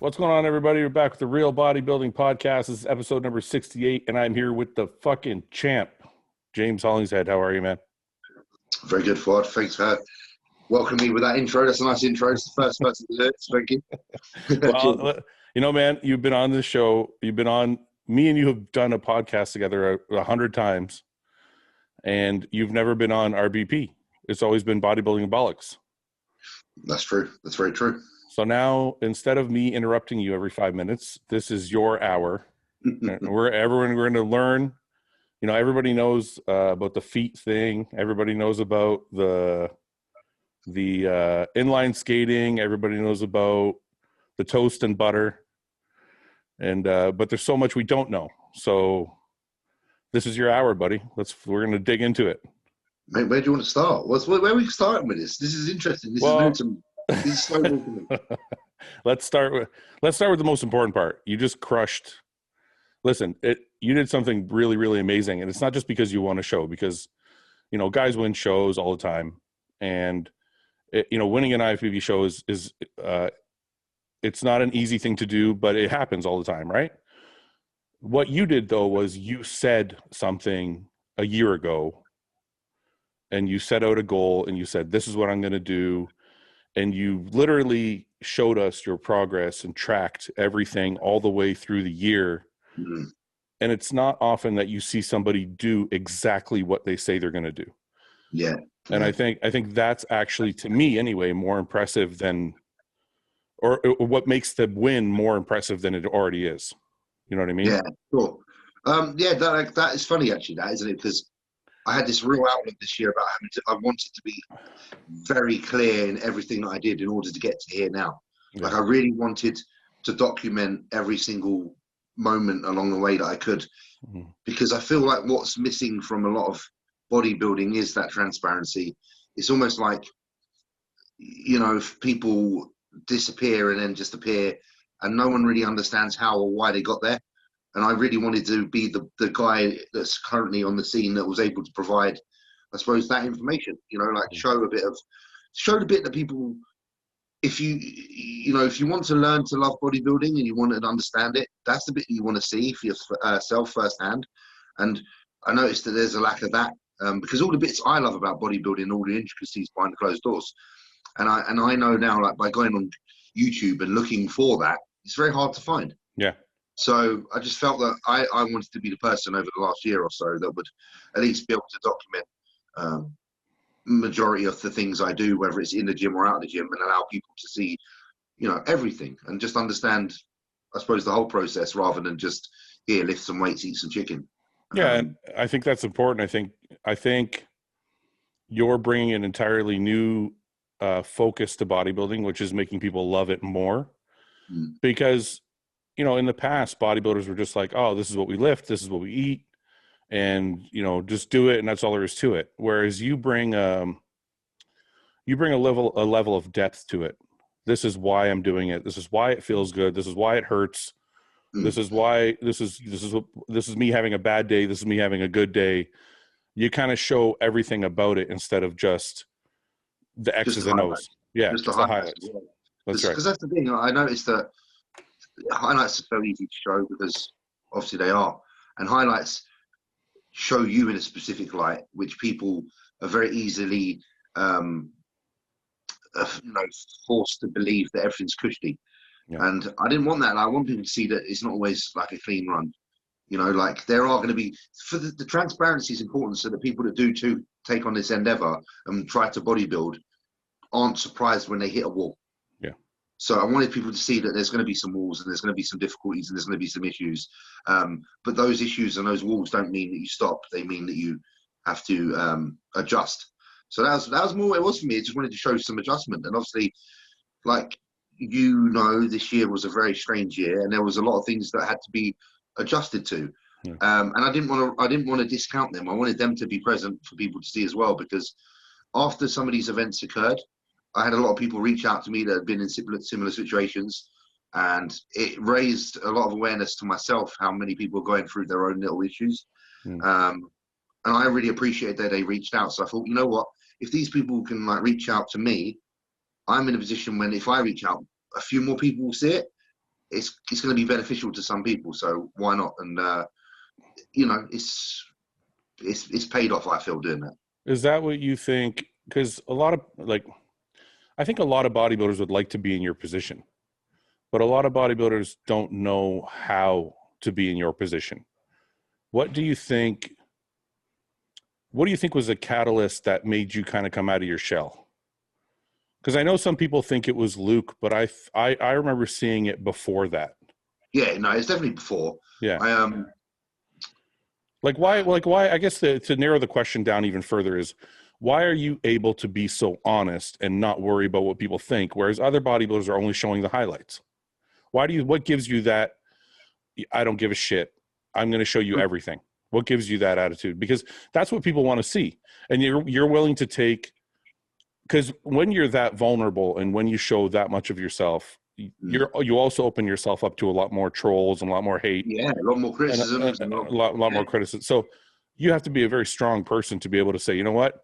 What's going on, everybody? We're back with the Real Bodybuilding Podcast. This is episode number 68, and I'm here with the fucking champ, James Hollingshead. How are you, man? Very good, Fouad. Thanks for welcoming me with that intro. That's a nice intro. It's the first person to do it. Thank you. Well, you know, man, you've been on this show. You've been on, me and you have done a podcast together 100 times, and you've never been on RBP. It's always been Bodybuilding Bollocks. That's true. That's very true. So now, instead of me interrupting you every 5 minutes, this is your hour. We're going to learn. You know, everybody knows about the feet thing. Everybody knows about the inline skating. Everybody knows about the toast and butter. And but there's so much we don't know. So this is your hour, buddy. We're going to dig into it. Mate, where do you want to start? Where are we starting with this? This is interesting. This is new to me. Let's start with the most important part. You just crushed. Listen, you did something really, really amazing, and it's not just because you won a show. Because, you know, guys win shows all the time, and winning an IFBB show is it's not an easy thing to do, but it happens all the time, right? What you did though was you said something a year ago, and you set out a goal, and you said, "This is what I'm going to do." And you literally showed us your progress and tracked everything all the way through the year. Mm-hmm. And it's not often that you see somebody do exactly what they say they're going to do. Yeah. And I think that's actually, to me anyway, more impressive than, or what makes the win more impressive than it already is. You know what I mean? Yeah, sure. That is funny actually, that isn't it? Because I had this real outlook this year about I wanted to be very clear in everything that I did in order to get to here now. Yeah. Like I really wanted to document every single moment along the way that I could, because I feel like what's missing from a lot of bodybuilding is that transparency. It's almost like, you know, if people disappear and then just appear and no one really understands how or why they got there. And I really wanted to be the guy that's currently on the scene that was able to provide, I suppose, that information, you know, like show the bit that people, if you want to learn to love bodybuilding and you want to understand it, that's the bit that you want to see for yourself firsthand. And I noticed that there's a lack of that because all the bits I love about bodybuilding, all the intricacies behind closed doors. And I know now, like by going on YouTube and looking for that, it's very hard to find. Yeah. So I just felt that I wanted to be the person over the last year or so that would at least be able to document majority of the things I do, whether it's in the gym or out of the gym, and allow people to see, you know, everything and just understand, I suppose, the whole process rather than just here, lift some weights, eat some chicken. Yeah, and I think that's important. I think you're bringing an entirely new focus to bodybuilding, which is making people love it more, because, you know, in the past, bodybuilders were just like, oh, this is what we lift, this is what we eat, and, you know, just do it, and that's all there is to it. Whereas you bring a level of depth to it. This is why I'm doing it. This is why it feels good. This is why it hurts. This is why this is me having a bad day. This is me having a good day. You kind of show everything about it instead of just the X's and O's. Yeah, just the highlights. Yeah. That's right. Because that's the thing. I noticed that highlights are so easy to show because obviously they are, and highlights show you in a specific light, which people are very easily, forced to believe that everything's cushy. Yeah. And I didn't want that. I want people to see that it's not always like a clean run. You know, like there are going to be, for the transparency is important so that people that do take on this endeavor and try to bodybuild aren't surprised when they hit a wall. So I wanted people to see that there's going to be some walls and there's going to be some difficulties and there's going to be some issues. But those issues and those walls don't mean that you stop. They mean that you have to adjust. So that was more what it was for me. I just wanted to show some adjustment. And obviously, like, you know, this year was a very strange year and there was a lot of things that had to be adjusted to. Yeah. And I didn't want to discount them. I wanted them to be present for people to see as well, because after some of these events occurred, I had a lot of people reach out to me that had been in similar situations, and it raised a lot of awareness to myself how many people are going through their own little issues. And I really appreciated that they reached out. So I thought, you know what, if these people can reach out to me, I'm in a position when if I reach out, a few more people will see it. it's going to be beneficial to some people. So why not? And you know, it's paid off. I feel doing that. Is that what you think? Because I think a lot of bodybuilders would like to be in your position, but a lot of bodybuilders don't know how to be in your position. What do you think was a catalyst that made you kind of come out of your shell? Because I know some people think it was Luke, but I remember seeing it before that. Yeah, no, it's definitely before. Yeah. Why, I guess to narrow the question down even further is, why are you able to be so honest and not worry about what people think, whereas other bodybuilders are only showing the highlights? What gives you that, I don't give a shit, I'm going to show you everything? What gives you that attitude? Because that's what people want to see. And you're willing to take, because when you're that vulnerable and when you show that much of yourself, you also open yourself up to a lot more trolls and a lot more hate. Yeah, a lot more criticism. And a lot more criticism. So you have to be a very strong person to be able to say, you know what,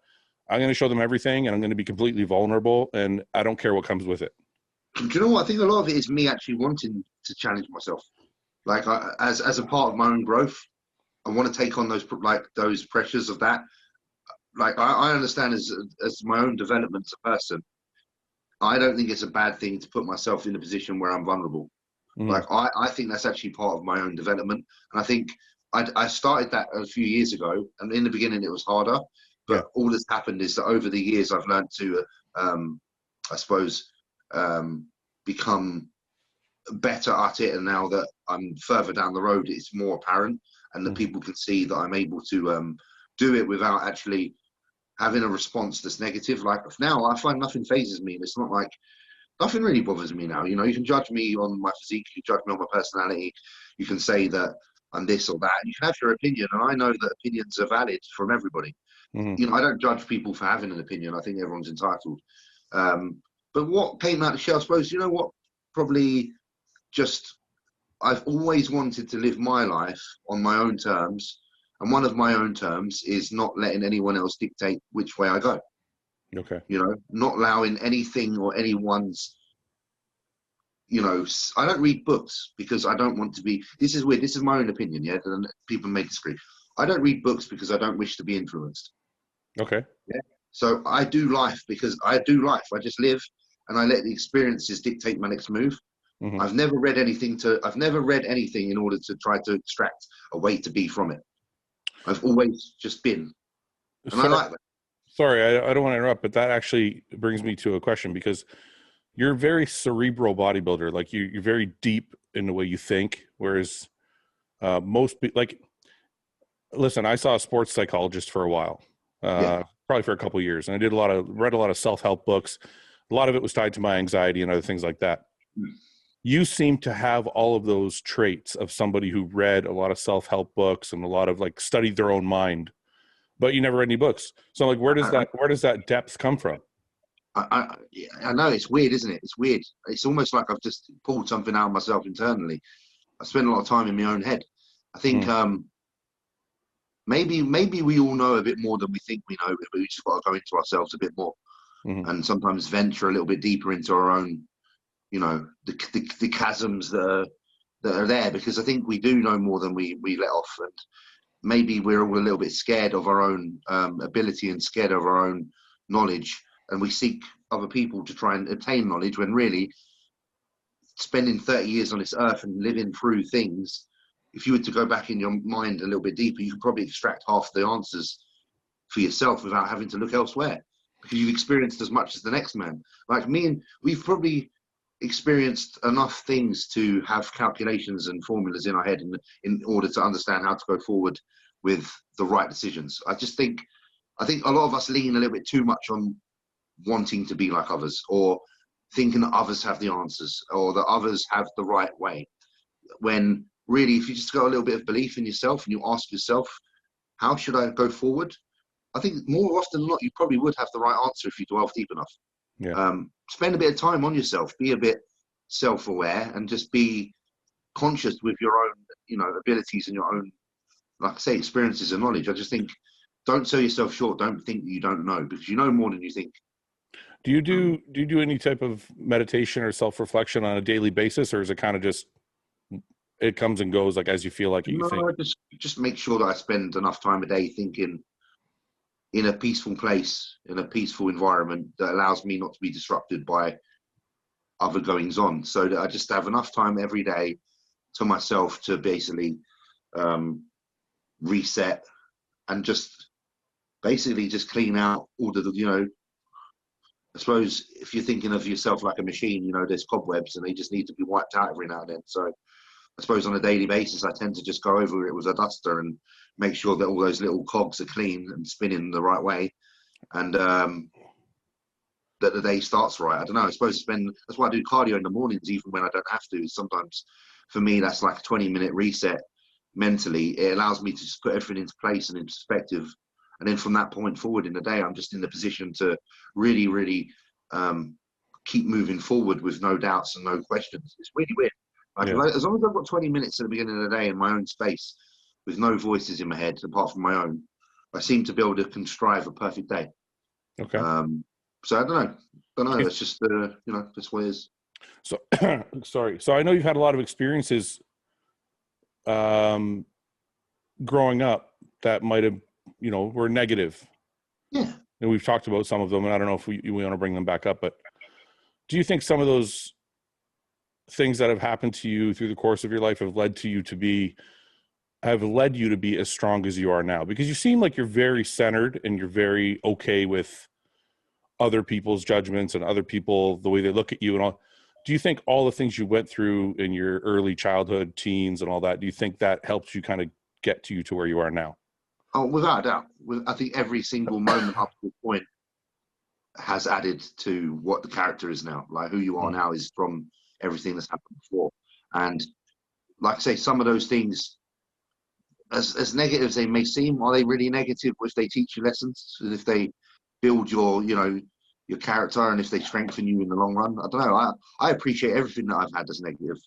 I'm going to show them everything and I'm going to be completely vulnerable and I don't care what comes with it. Do you know what? I think a lot of it is me actually wanting to challenge myself. Like as a part of my own growth, I want to take on those pressures of that. Like I understand as my own development as a person, I don't think it's a bad thing to put myself in a position where I'm vulnerable. Like I think that's actually part of my own development. And I think I started that a few years ago, and in the beginning it was harder, but all that's happened is that over the years I've learned to, I suppose, become better at it. And now that I'm further down the road, it's more apparent, and that people can see that I'm able to do it without actually having a response that's negative. Like now I find nothing phases me, and it's not like nothing really bothers me now. You know, you can judge me on my physique, you can judge me on my personality, you can say that I'm this or that, and you can have your opinion, and I know that opinions are valid from everybody. You know, I don't judge people for having an opinion. I think everyone's entitled. But what came out of the shell, I suppose, you know what, probably just, I've always wanted to live my life on my own terms. And one of my own terms is not letting anyone else dictate which way I go. Okay. You know, not allowing anything or anyone's, you know, I don't read books because I don't want to be, this is weird, this is my own opinion, yeah, and people may disagree. I don't read books because I don't wish to be influenced. Okay. Yeah. So I do life because I do life. I just live and I let the experiences dictate my next move. I've never read anything in order to try to extract a way to be from it. I've always just been. And I like that. Sorry, I don't want to interrupt, but that actually brings me to a question, because you're a very cerebral bodybuilder. Like you're very deep in the way you think, whereas most people, like, listen, I saw a sports psychologist for a while, probably for a couple of years, and I read a lot of self-help books. A lot of it was tied to my anxiety and other things like that. You seem to have all of those traits of somebody who read a lot of self-help books and a lot of like studied their own mind, but you never read any books. So like, where does that depth come from? I know, it's weird, isn't it? It's weird. It's almost like I've just pulled something out of myself internally. I spend a lot of time in my own head. I think maybe we all know a bit more than we think we know, but we just got to go into ourselves a bit more, and sometimes venture a little bit deeper into our own, you know, the chasms that are there, because I think we do know more than we let off, and maybe we're all a little bit scared of our own ability and scared of our own knowledge, and we seek other people to try and attain knowledge, when really spending 30 years on this earth and living through things, if you were to go back in your mind a little bit deeper, you could probably extract half the answers for yourself without having to look elsewhere, because you've experienced as much as the next man. Like me, and we've probably experienced enough things to have calculations and formulas in our head in order to understand how to go forward with the right decisions. I think a lot of us lean a little bit too much on wanting to be like others, or thinking that others have the answers, or that others have the right way, when really, if you just got a little bit of belief in yourself and you ask yourself, how should I go forward? I think more often than not, you probably would have the right answer if you delve deep enough. Yeah. Spend a bit of time on yourself, be a bit self-aware, and just be conscious with your own, you know, abilities and your own, like I say, experiences and knowledge. I just think, don't sell yourself short. Don't think that you don't know, because you know more than you think. Do you do any type of meditation or self-reflection on a daily basis, or is it kind of just it comes and goes, like, as you feel like it, you think? No, just make sure that I spend enough time a day thinking in a peaceful place, in a peaceful environment that allows me not to be disrupted by other goings on. So that I just have enough time every day to myself to basically reset and just basically just clean out all the, I suppose if you're thinking of yourself like a machine, there's cobwebs and they just need to be wiped out every now and then. So I suppose on a daily basis, I tend to just go over it with a duster and make sure that all those little cogs are clean and spinning the right way, and that the day starts right. I don't know. I suppose that's why I do cardio in the mornings, even when I don't have to. Sometimes for me, that's like a 20-minute reset mentally. It allows me to just put everything into place and in perspective. And then from that point forward in the day, I'm just in the position to really, really keep moving forward with no doubts and no questions. It's really weird. As long as I've got 20 minutes at the beginning of the day in my own space with no voices in my head apart from my own, I seem to be able to contrive a perfect day. Okay. So I don't know. That's just that's what it is. So sorry. So I know you've had a lot of experiences growing up that might have, were negative. Yeah. And we've talked about some of them, and I don't know if we want to bring them back up, but do you think some of those things that have happened to you through the course of your life have led you to be as strong as you are now? Because you seem like you're very centered and you're very okay with other people's judgments and other people, the way they look at you and all. Do you think all the things you went through in your early childhood, teens and all that, do you think that helped you kind of get you to where you are now? Oh, without a doubt. I think every single moment up to this point has added to what the character is now. Like who you are now is from everything that's happened before. And like I say, some of those things, as negative as they may seem, are they really negative if they teach you lessons and if they build your character and if they strengthen you in the long run? I don't know. I appreciate everything that I've had that's negative.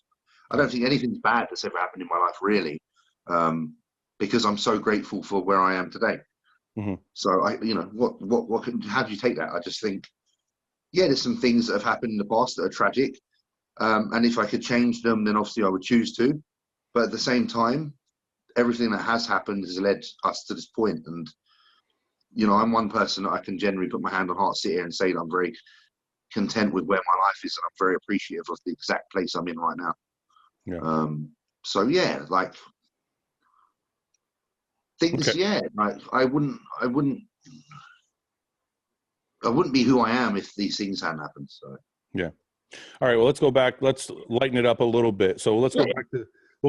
I don't think anything's bad that's ever happened in my life, really, because I'm so grateful for where I am today. Mm-hmm. So how do you take that? I just think, there's some things that have happened in the past that are tragic. And if I could change them, then obviously I would choose to. But at the same time, everything that has happened has led us to this point. And, I'm one person that I can generally put my hand on heart, sit here and say that I'm very content with where my life is. And I'm very appreciative of the exact place I'm in right now. Yeah. Like things, okay. Like I wouldn't be who I am if these things hadn't happened. So, yeah. All right, well, let's go back. Let's lighten it up a little bit. So we'll go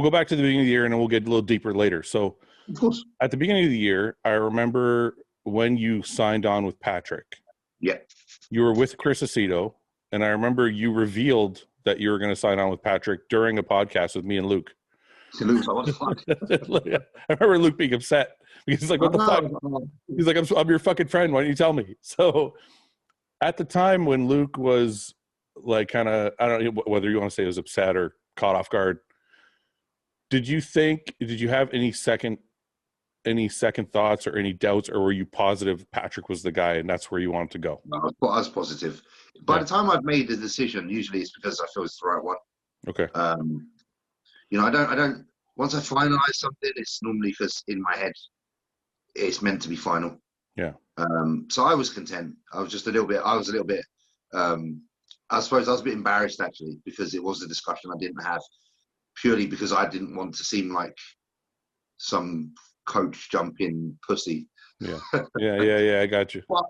back to the beginning of the year, and then we'll get a little deeper later. So of course, at the beginning of the year, I remember when you signed on with Patrick. Yeah. You were with Chris Aceto, and I remember you revealed that you were going to sign on with Patrick during a podcast with me and Luke. So Luke, I was fun. I remember Luke being upset because he's like, what the fuck? He's like, I'm your fucking friend. Why don't you tell me? So at the time when Luke was like kind of, I don't know whether you want to say he was upset or caught off guard, did you have any second thoughts or any doubts, or were you positive Patrick was the guy and that's where you wanted to go? No, I was positive. By the time I've made the decision, usually it's because I feel it's the right one. Okay. I don't, once I finalize something, it's normally because in my head, it's meant to be final. Yeah. So I was content. I suppose I was a bit embarrassed actually, because it was a discussion I didn't have purely because I didn't want to seem like some coach jumping pussy. Yeah. Yeah. I got you. But,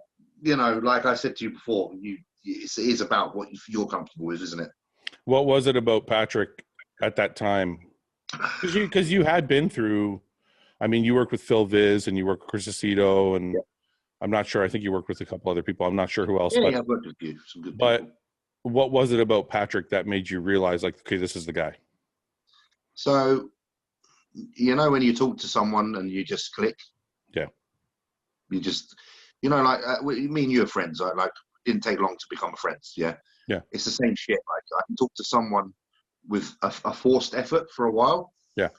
like I said to you before, it is about what you're comfortable with, isn't it? What was it about Patrick at that time? Because you had been through, I mean, you worked with Phil Viz and you worked with Chris Aceto, and I'm not sure. I think you worked with a couple other people. I'm not sure who else. Yeah, I've worked with you. Some good people. But what was it about Patrick that made you realize, like, okay, this is the guy? So, when you talk to someone and you just click. Yeah. You just, like me and you are friends. Like, it didn't take long to become friends. Yeah. Yeah. It's the same shit. Like, I can talk to someone with a forced effort for a while. Yeah.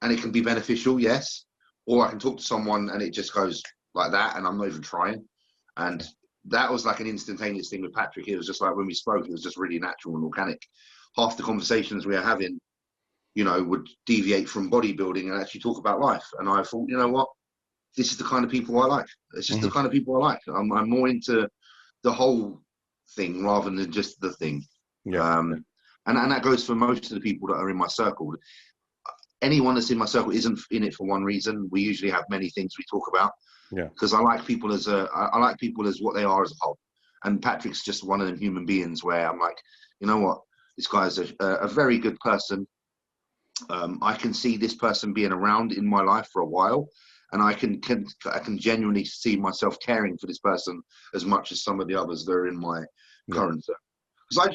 And it can be beneficial, yes. Or I can talk to someone and it just goes like that and I'm not even trying. And that was like an instantaneous thing with Patrick. It was just like when we spoke, it was just really natural and organic. Half the conversations we were having would deviate from bodybuilding and actually talk about life. And I thought, you know what, this is the kind of people I like. It's just the kind of people I like. I'm more into the whole thing rather than just the thing. Yeah. And that goes for most of the people that are in my circle. Anyone that's in my circle isn't in it for one reason. We usually have many things we talk about. Yeah. Because I like people as what they are as a whole. And Patrick's just one of them human beings where I'm like, you know what, this guy's a very good person. I can see this person being around in my life for a while, and I can genuinely see myself caring for this person as much as some of the others that are in my current circle. Because I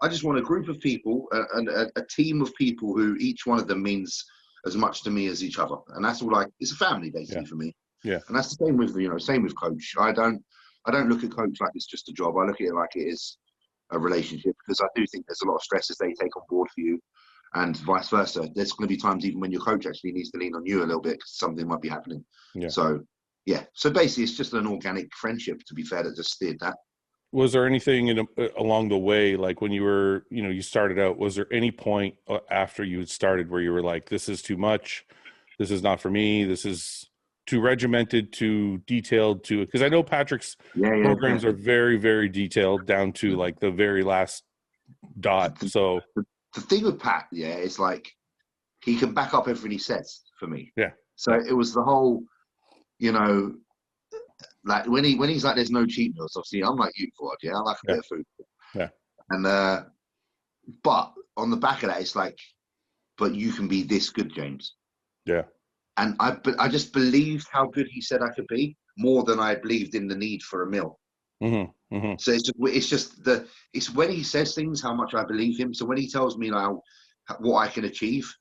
just want a group of people, a team of people who each one of them means as much to me as each other, and that's all. It's a family basically for me. Yeah, and that's the same with same with coach. I don't look at coach like it's just a job. I look at it like it is a relationship, because I do think there's a lot of stresses they take on board for you, and vice versa. There's going to be times even when your coach actually needs to lean on you a little bit because something might be happening. Yeah. So basically it's just an organic friendship, to be fair, that just steered that. Was there anything along the way, like when you were, you started out, was there any point after you had started where you were like, this is too much, this is not for me, this is too regimented, too detailed, because I know Patrick's programs are very, very detailed down to like the very last dot. So the thing with Pat, is like he can back up everything he says for me. Yeah. So it was the whole, like when he's like, there's no cheat meals. Obviously, I'm like you, Fouad. I like a bit of food. Yeah. And but on the back of that, it's like, but you can be this good, James. Yeah. And I just believed how good he said I could be more than I believed in the need for a meal. Mm-hmm. Mm-hmm. So it's when he says things, how much I believe him. So when he tells me now what I can achieve,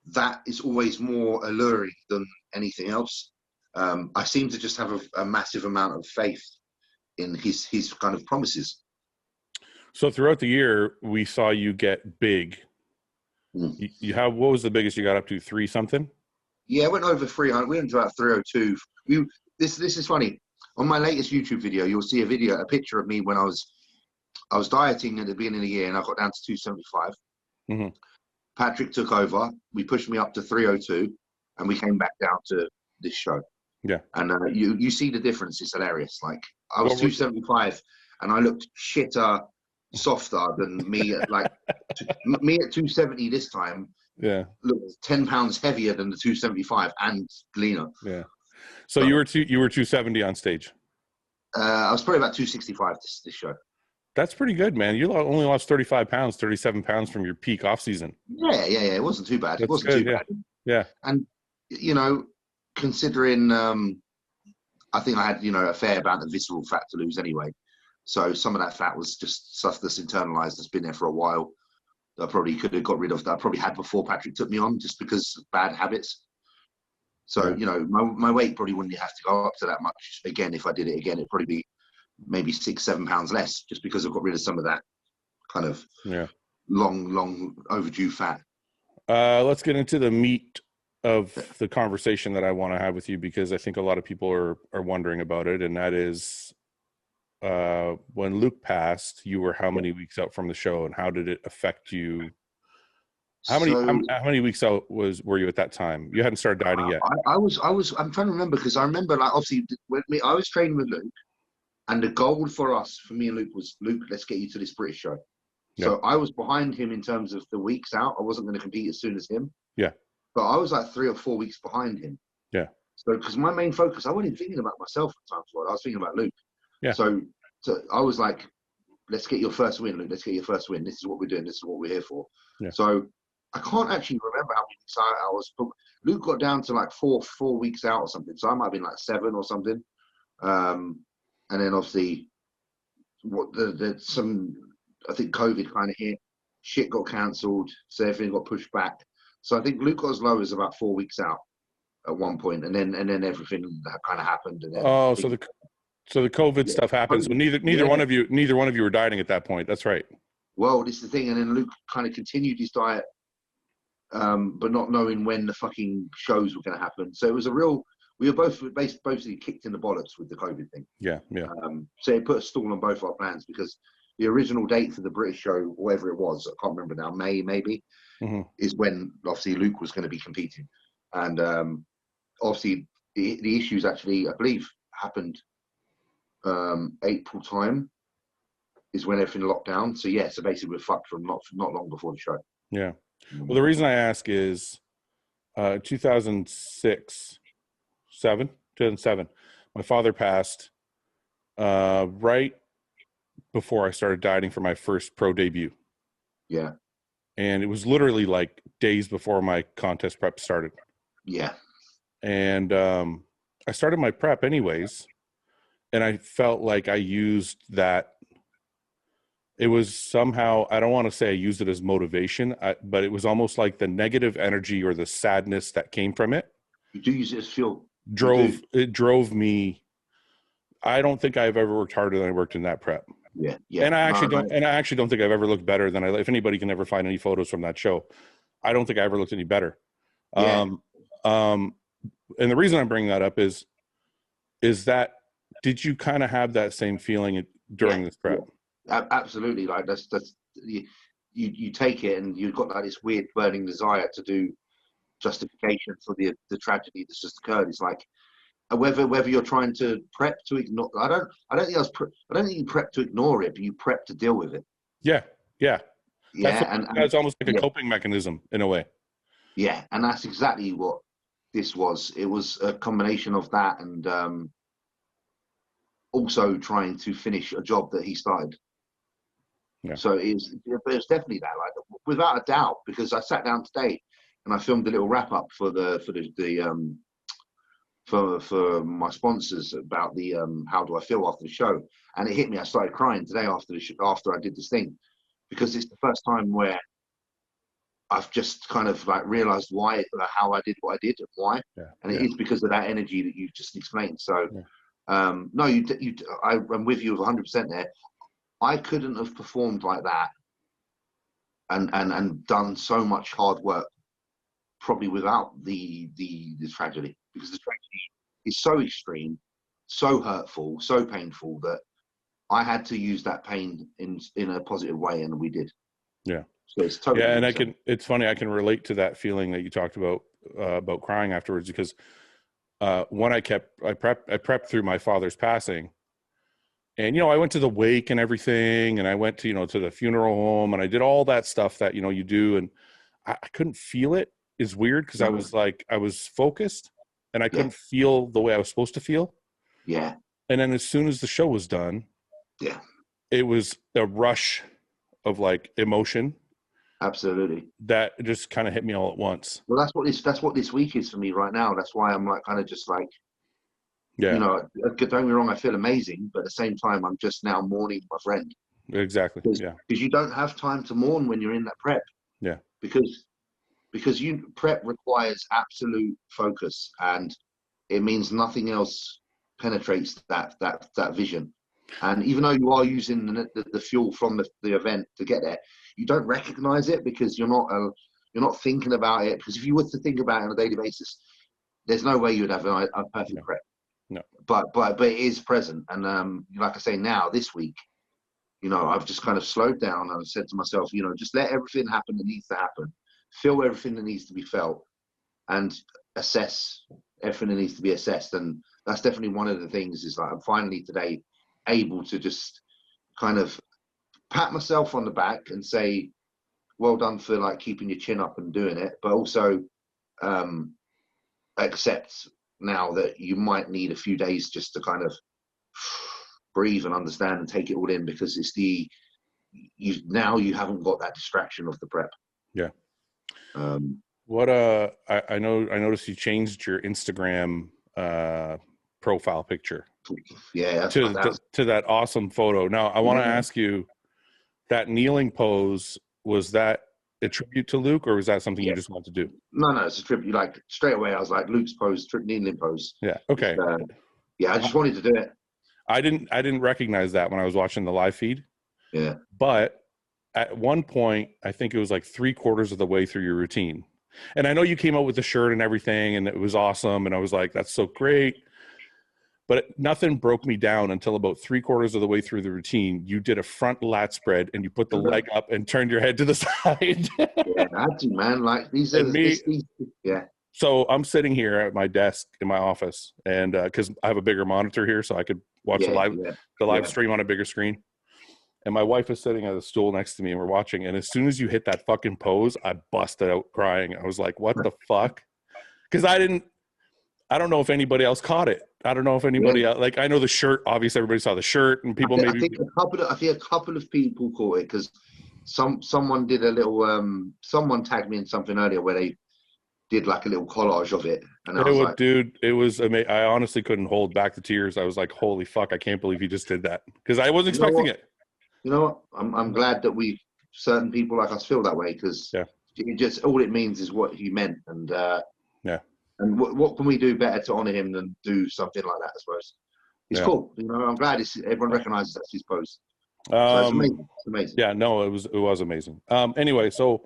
that is always more alluring than anything else. I seem to just have a massive amount of faith in his kind of promises. So throughout the year, we saw you get big. You have, what was the biggest you got up to? 3 something? Yeah, I went over 300. We went to about 302. This is funny. On my latest YouTube video, you'll see a picture of me when I was dieting at the beginning of the year, and I got down to 275. Mm-hmm. Patrick took over. We pushed me up to 302, and we came back down to this show. Yeah. And you see the difference. It's hilarious. Like I was 275, and I looked shitter, softer than me at me at 270 this time. Yeah. Looked 10 pounds heavier than the 275 and leaner. Yeah. So you were 270 on stage. I was probably about 265 this show. That's pretty good, man. You only lost 35 pounds, 37 pounds from your peak off season. Yeah. It wasn't too bad. It wasn't too bad. Yeah. And considering I think I had a fair amount of visceral fat to lose anyway. So some of that fat was just stuff that's internalized, that's been there for a while. That I probably could have got rid of, that I probably had before Patrick took me on, just because of bad habits. So, my weight probably wouldn't have to go up to that much again. If I did it again, it'd probably be maybe 6-7 pounds less, just because I've got rid of some of that kind of long overdue fat. Let's get into the meat of the conversation that I want to have with you, because I think a lot of people are wondering about it. And that is, when Luke passed, you were how many weeks out from the show, and how did it affect you? How many weeks out were you at that time? You hadn't started dieting yet. I'm trying to remember, because I remember, like, obviously I was training with Luke, and the goal for me and Luke was, Luke, let's get you to this British show. Yeah. So I was behind him in terms of the weeks out. I wasn't going to compete as soon as him. Yeah. But I was like 3 or 4 weeks behind him. Yeah. So because my main focus, I wasn't even thinking about myself at the time. I was thinking about Luke. Yeah. So I was like, let's get your first win, Luke. Let's get your first win. This is what we're doing. This is what we're here for. Yeah. So I can't actually remember how many weeks I was. Luke got down to like 4 weeks out or something. So I might have been like 7 or something. And then obviously, I think COVID kind of hit. Shit got cancelled. So everything got pushed back. So I think Luke got as low as about 4 weeks out at one point, and then everything kind of happened. And then so the COVID stuff happened. So neither one of you were dieting at that point. That's right. Well, this is the thing. And then Luke kind of continued his diet, but not knowing when the fucking shows were going to happen. So it was we were both basically kicked in the bollocks with the COVID thing. Yeah, yeah. So it put a stall on both our plans, because the original date for the British show, whatever it was, I can't remember now, May maybe. is when obviously Luke was going to be competing. And obviously the issues actually, I believe, happened April time is when everything locked down. So yeah, so basically we're fucked from not long before the show. Yeah. Well, the reason I ask is 2007, my father passed right before I started dieting for my first pro debut. Yeah. And it was literally like days before my contest prep started. Yeah. And I started my prep anyways, and I felt like I used that. It was somehow, I don't want to say I used it as motivation, but it was almost like the negative energy or the sadness that came from it. You do use it as fuel. It drove me. I don't think I've ever worked harder than I worked in that prep. Yeah, yeah. And I actually don't think I've ever looked better than if anybody can ever find any photos from that show, I don't think I ever looked any better. Yeah. And the reason I'm bringing that up is that, did you kind of have that same feeling during this prep? Absolutely. Like that's you take it and you've got like this weird burning desire to do justification for the tragedy that's just occurred. It's like whether you're trying to prep to ignore. I don't think you prep to ignore it, but you prep to deal with it. Yeah. That's almost like a yeah. coping mechanism in a way. Yeah, and that's exactly what this was. It was a combination of that and also trying to finish a job that he started. Yeah. So it was definitely that, like without a doubt, because I sat down today and I filmed a little wrap up for my sponsors about the how do I feel after the show, and it hit me. I started crying today after I did this thing, because it's the first time where I've just kind of like realized how I did what I did and why, and it is because of that energy that you've just explained. So no, I'm with you 100% there. I couldn't have performed like that and done so much hard work probably without the tragedy, because the tragedy is so extreme, so hurtful, so painful that I had to use that pain in a positive way, and we did. Yeah. So it's totally and it's funny, I can relate to that feeling that you talked about crying afterwards, because when I prepped through my father's passing. And, I went to the wake and everything, and I went to, to the funeral home, and I did all that stuff that, you do. And I couldn't feel it. It's weird, because I was focused and I couldn't feel the way I was supposed to feel. Yeah. And then as soon as the show was done, it was a rush of like emotion. Absolutely. That just kind of hit me all at once. Well, that's what this week is for me right now. That's why I'm like kind of just like, yeah. Don't get me wrong, I feel amazing, but at the same time, I'm just now mourning my friend. Exactly. Because you don't have time to mourn when you're in that prep. Yeah. Because prep requires absolute focus, and it means nothing else penetrates that vision. And even though you are using the fuel from the event to get there, you don't recognize it because you're not thinking about it. Because if you were to think about it on a daily basis, there's no way you would have a perfect prep. No. But it is present, and like I say now, this week, I've just kind of slowed down and I've said to myself, just let everything happen that needs to happen, feel everything that needs to be felt, and assess everything that needs to be assessed. And that's definitely one of the things, is like I'm finally today able to just kind of pat myself on the back and say, well done for like keeping your chin up and doing it, but also accept now that you might need a few days just to kind of breathe and understand and take it all in, because it's you haven't got that distraction of the prep. Yeah. What I noticed you changed your Instagram profile picture. Yeah. To that awesome photo. Now I want to ask you, that kneeling pose, was that a tribute to Luke, or was that something you just want to do? No, it's a tribute. Like straight away, I was like, Luke's pose, kneeling pose. Yeah. Okay. I just wanted to do it. I didn't recognize that when I was watching the live feed. Yeah. But at one point, I think it was like 3/4 of the way through your routine, and I know you came out with the shirt and everything, and it was awesome, and I was like, that's so great. But nothing broke me down until about 3/4 of the way through the routine. You did a front lat spread and you put the leg up and turned your head to the side. Yeah, I had to, man. Like these are yeah. So I'm sitting here at my desk in my office, and because I have a bigger monitor here, so I could watch the live stream on a bigger screen. And my wife is sitting at a stool next to me, and we're watching. And as soon as you hit that fucking pose, I busted out crying. I was like, "What the fuck?" Because I don't know if anybody else caught it. I don't know if anybody else, like, I know the shirt. Obviously, everybody saw the shirt, and people maybe. I think a couple of people caught it because someone did a little. Someone tagged me in something earlier where they did like a little collage of it, and I was like, dude, it was amazing. I honestly couldn't hold back the tears. I was like, "Holy fuck! I can't believe you just did that," because I wasn't expecting it. You know what? I'm glad that certain people like us feel that way, because it just all it means is what he meant, and and what can we do better to honour him than do something like that? I suppose it's cool. You know, I'm glad everyone recognises that's his post. So it's amazing. It's amazing. Yeah, no, it was amazing. Anyway, so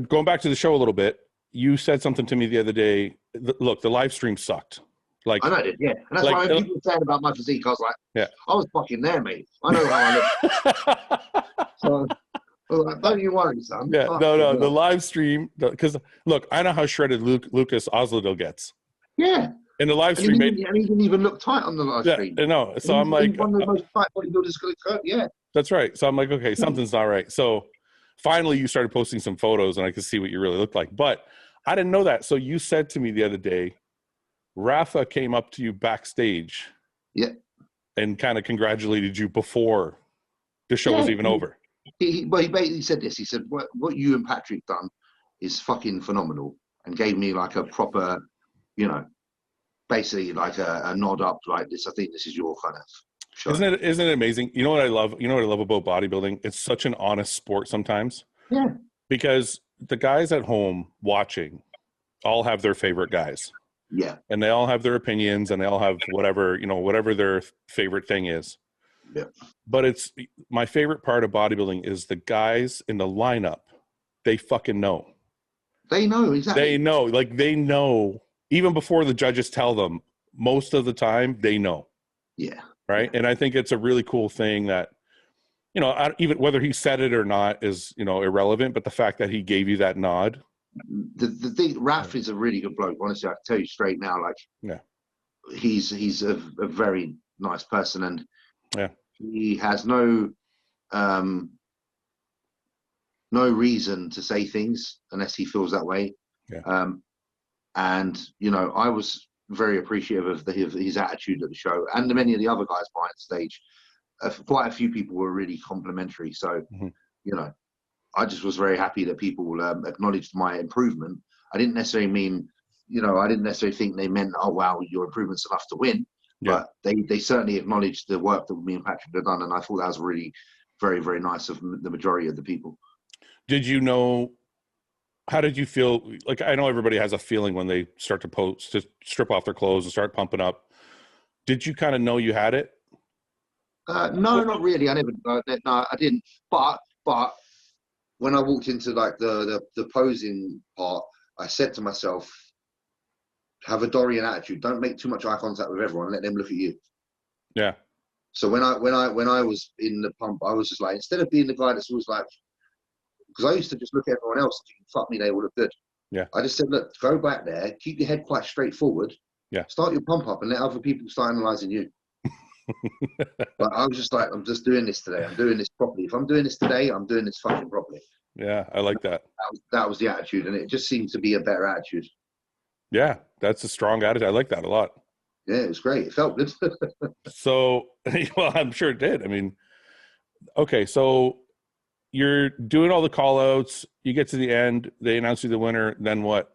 going back to the show a little bit, you said something to me the other day. Look, the live stream sucked. Like, I know it, yeah. And that's why when people were saying about my physique, I was like, I was fucking there, mate. I know how I look. So I was like, don't you worry, son. Yeah, no, the live stream, because look, I know how shredded Lucas Osladil gets. Yeah. In the live stream, he didn't even look tight on the live stream. No, so I'm like, one of the most tight bodybuilders going to yeah. That's right. So I'm like, okay, something's not right. So finally, you started posting some photos, and I could see what you really looked like. But I didn't know that. So you said to me the other day, Rafa came up to you backstage, and kind of congratulated you before the show was even over. He basically said this. He said, "What you and Patrick done is fucking phenomenal," and gave me like a proper, you know, basically like a nod up like this. I think this is your kind of show. Isn't it amazing? You know what I love? You know what I love about bodybuilding? It's such an honest sport sometimes. Yeah. Because the guys at home watching all have their favorite guys. Yeah. And they all have their opinions, and they all have whatever their favorite thing is. Yeah. But it's my favorite part of bodybuilding is the guys in the lineup. They fucking know. They know, exactly. They know even before the judges tell them. Most of the time, they know. Yeah. Right. Yeah. And I think it's a really cool thing that, you know, even whether he said it or not is, you know, irrelevant. But the fact that he gave you that nod. The thing, Raf is a really good bloke. Honestly, I can tell you straight now. Like, he's a very nice person, and he has no reason to say things unless he feels that way. Yeah. And you know, I was very appreciative of his attitude at the show, and many of the other guys behind the stage. Quite a few people were really complimentary. So, you know, I just was very happy that people acknowledged my improvement. I didn't necessarily mean, you know, I didn't necessarily think they meant, oh, wow, your improvement's enough to win. Yeah. But they certainly acknowledged the work that me and Patrick had done. And I thought that was really very, very nice of the majority of the people. Did you know, how did you feel? Like, I know everybody has a feeling when they start to strip off their clothes and start pumping up. Did you kind of know you had it? No, not really. I never, no, I didn't. But when I walked into like the posing part, I said to myself, have a Dorian attitude. Don't make too much eye contact with everyone. Let them look at you. Yeah. So when I was in the pump, I was just like, instead of being the guy that's always like, because I used to just look at everyone else and think, fuck me, they all look good. Yeah. I just said, look, go back there, keep your head quite straight forward. Yeah. Start your pump up and let other people start analysing you. But I was just like, I'm just doing this today. I'm doing this properly. If I'm doing this today, I'm doing this fucking properly. Yeah, I like that. That was the attitude, and it just seemed to be a better attitude. Yeah, that's a strong attitude. I like that a lot. Yeah, it was great. It felt good. So, well, I'm sure it did. I mean, okay, so you're doing all the call outs, you get to the end, they announce you the winner, then what?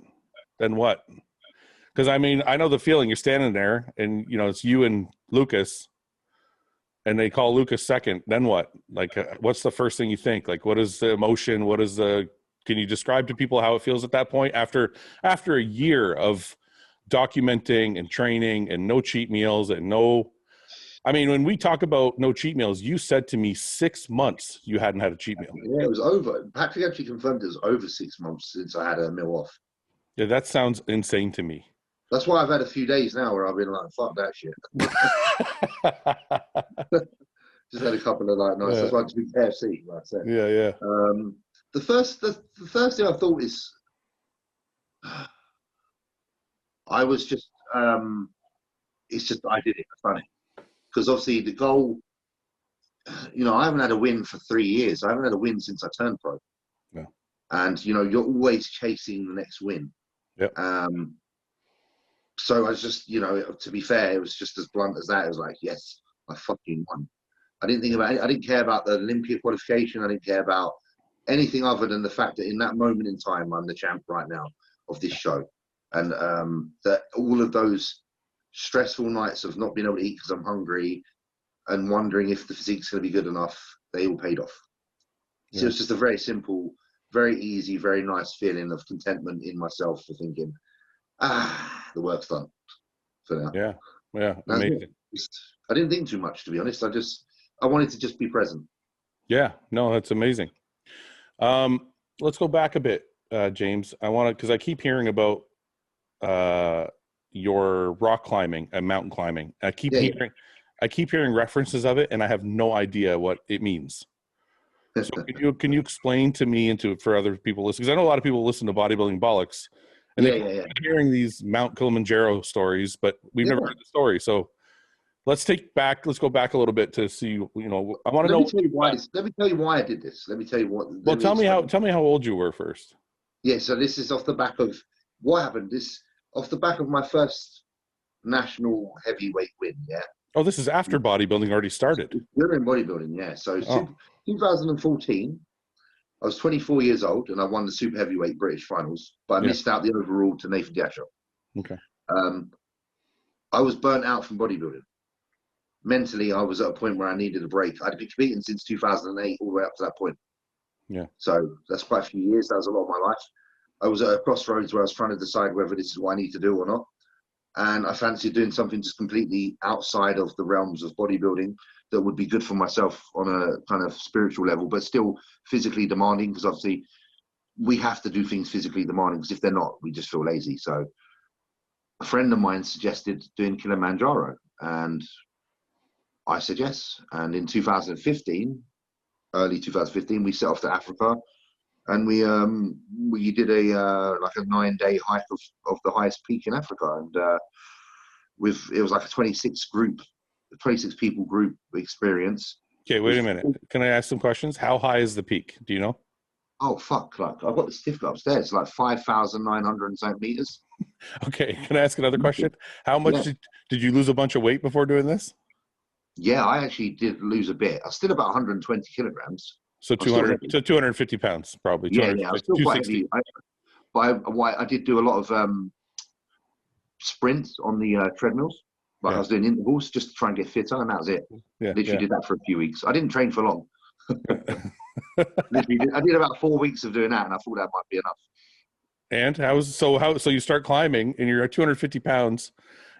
Because I mean, I know the feeling. You're standing there and you know it's you and Lucas, and they call Lucas second, then what? Like, what's the first thing you think? Like, what is the emotion? Can you describe to people how it feels at that point after a year of documenting and training and no cheat meals and no, I mean, when we talk about no cheat meals, you said to me 6 months you hadn't had a cheat meal. Yeah, it was over. Patrick actually confirmed it was over 6 months since I had a meal off. Yeah, that sounds insane to me. That's why I've had a few days now where I've been like, fuck that shit. Just had a couple of like nights. Yeah. That's why I just been KFC, like I said. Yeah. The first thing I thought is, I was just, it's just I did it for funny, because obviously the goal, you know, I haven't had a win for 3 years. I haven't had a win since I turned pro. Yeah. And you know, you're always chasing the next win. Yep. So I was just, you know, to be fair, it was just as blunt as that. It was like, yes, I fucking won. I didn't think about it. I didn't care about the Olympia qualification. I didn't care about anything other than the fact that in that moment in time, I'm the champ right now of this show. And that all of those stressful nights of not being able to eat because I'm hungry and wondering if the physique's going to be good enough, they all paid off. So it's just a very simple, very easy, very nice feeling of contentment in myself for thinking, the work's done for now. Yeah, amazing. I didn't think too much, to be honest. I wanted to just be present. Yeah, no, that's amazing. Let's go back a bit, James. I want to, because I keep hearing about your rock climbing and mountain climbing. I keep hearing references of it, and I have no idea what it means. So can you explain to me for other people listening? Because I know a lot of people listen to Bodybuilding Bollocks, and they're hearing these Mount Kilimanjaro stories, but we've never heard the story. So let's go back a little bit to see. You know, I want to know. Let me tell you why I did this. Let me tell you what. Well, tell me how old you were first. Yeah, so this is off the back of what happened. This off the back of my first national heavyweight win. Yeah. Oh, this is after bodybuilding already started. During bodybuilding, yeah. So 2014, I was 24 years old, and I won the super heavyweight British finals, but I missed out the overall to Nathan Diasho. Okay. I was burnt out from bodybuilding. Mentally, I was at a point where I needed a break. I'd been competing since 2008 all the way up to that point. Yeah. So that's quite a few years. That was a lot of my life. I was at a crossroads where I was trying to decide whether this is what I need to do or not. And I fancied doing something just completely outside of the realms of bodybuilding that would be good for myself on a kind of spiritual level, but still physically demanding, because obviously we have to do things physically demanding, because if they're not, we just feel lazy. So a friend of mine suggested doing Kilimanjaro, and I said yes. And in 2015, early 2015, we set off to Africa, and we did a 9-day hike of the highest peak in Africa, and it was like a 26 people group experience. Okay, wait a minute. Can I ask some questions? How high is the peak? Do you know? Oh fuck! Like I've got the certificate upstairs. Like 5,900 meters. Okay, can I ask another question? How much did you lose a bunch of weight before doing this? Yeah, I actually did lose a bit. I was still about 120 kilograms. So 250 pounds, probably. Yeah, I was still quite heavy. I did do a lot of sprints on the treadmills. I was doing intervals just to try and get fitter, and that was it. Literally did that for a few weeks. I didn't train for long. I did about 4 weeks of doing that, and I thought that might be enough. And so you start climbing, and you're at 250 pounds.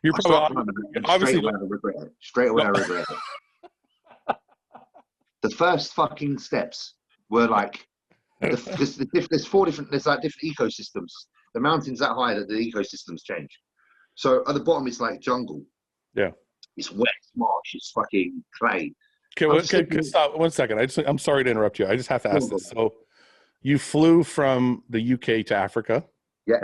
You're probably obviously straight away I regret it. The first fucking steps were like, because there's different ecosystems. The mountain's that high that the ecosystems change. So at the bottom it's like jungle. Yeah. It's wet, it's marsh, it's fucking clay. Okay, stop 1 second. I'm sorry to interrupt you. I just have to ask this. So you flew from the UK to Africa. Yeah.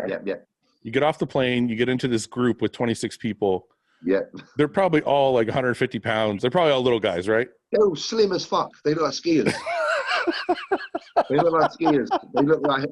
You get off the plane, you get into this group with 26 people. Yeah. They're probably all like 150 pounds. They're probably all little guys, right? They're all slim as fuck. They look like skiers. They look like skiers. They look like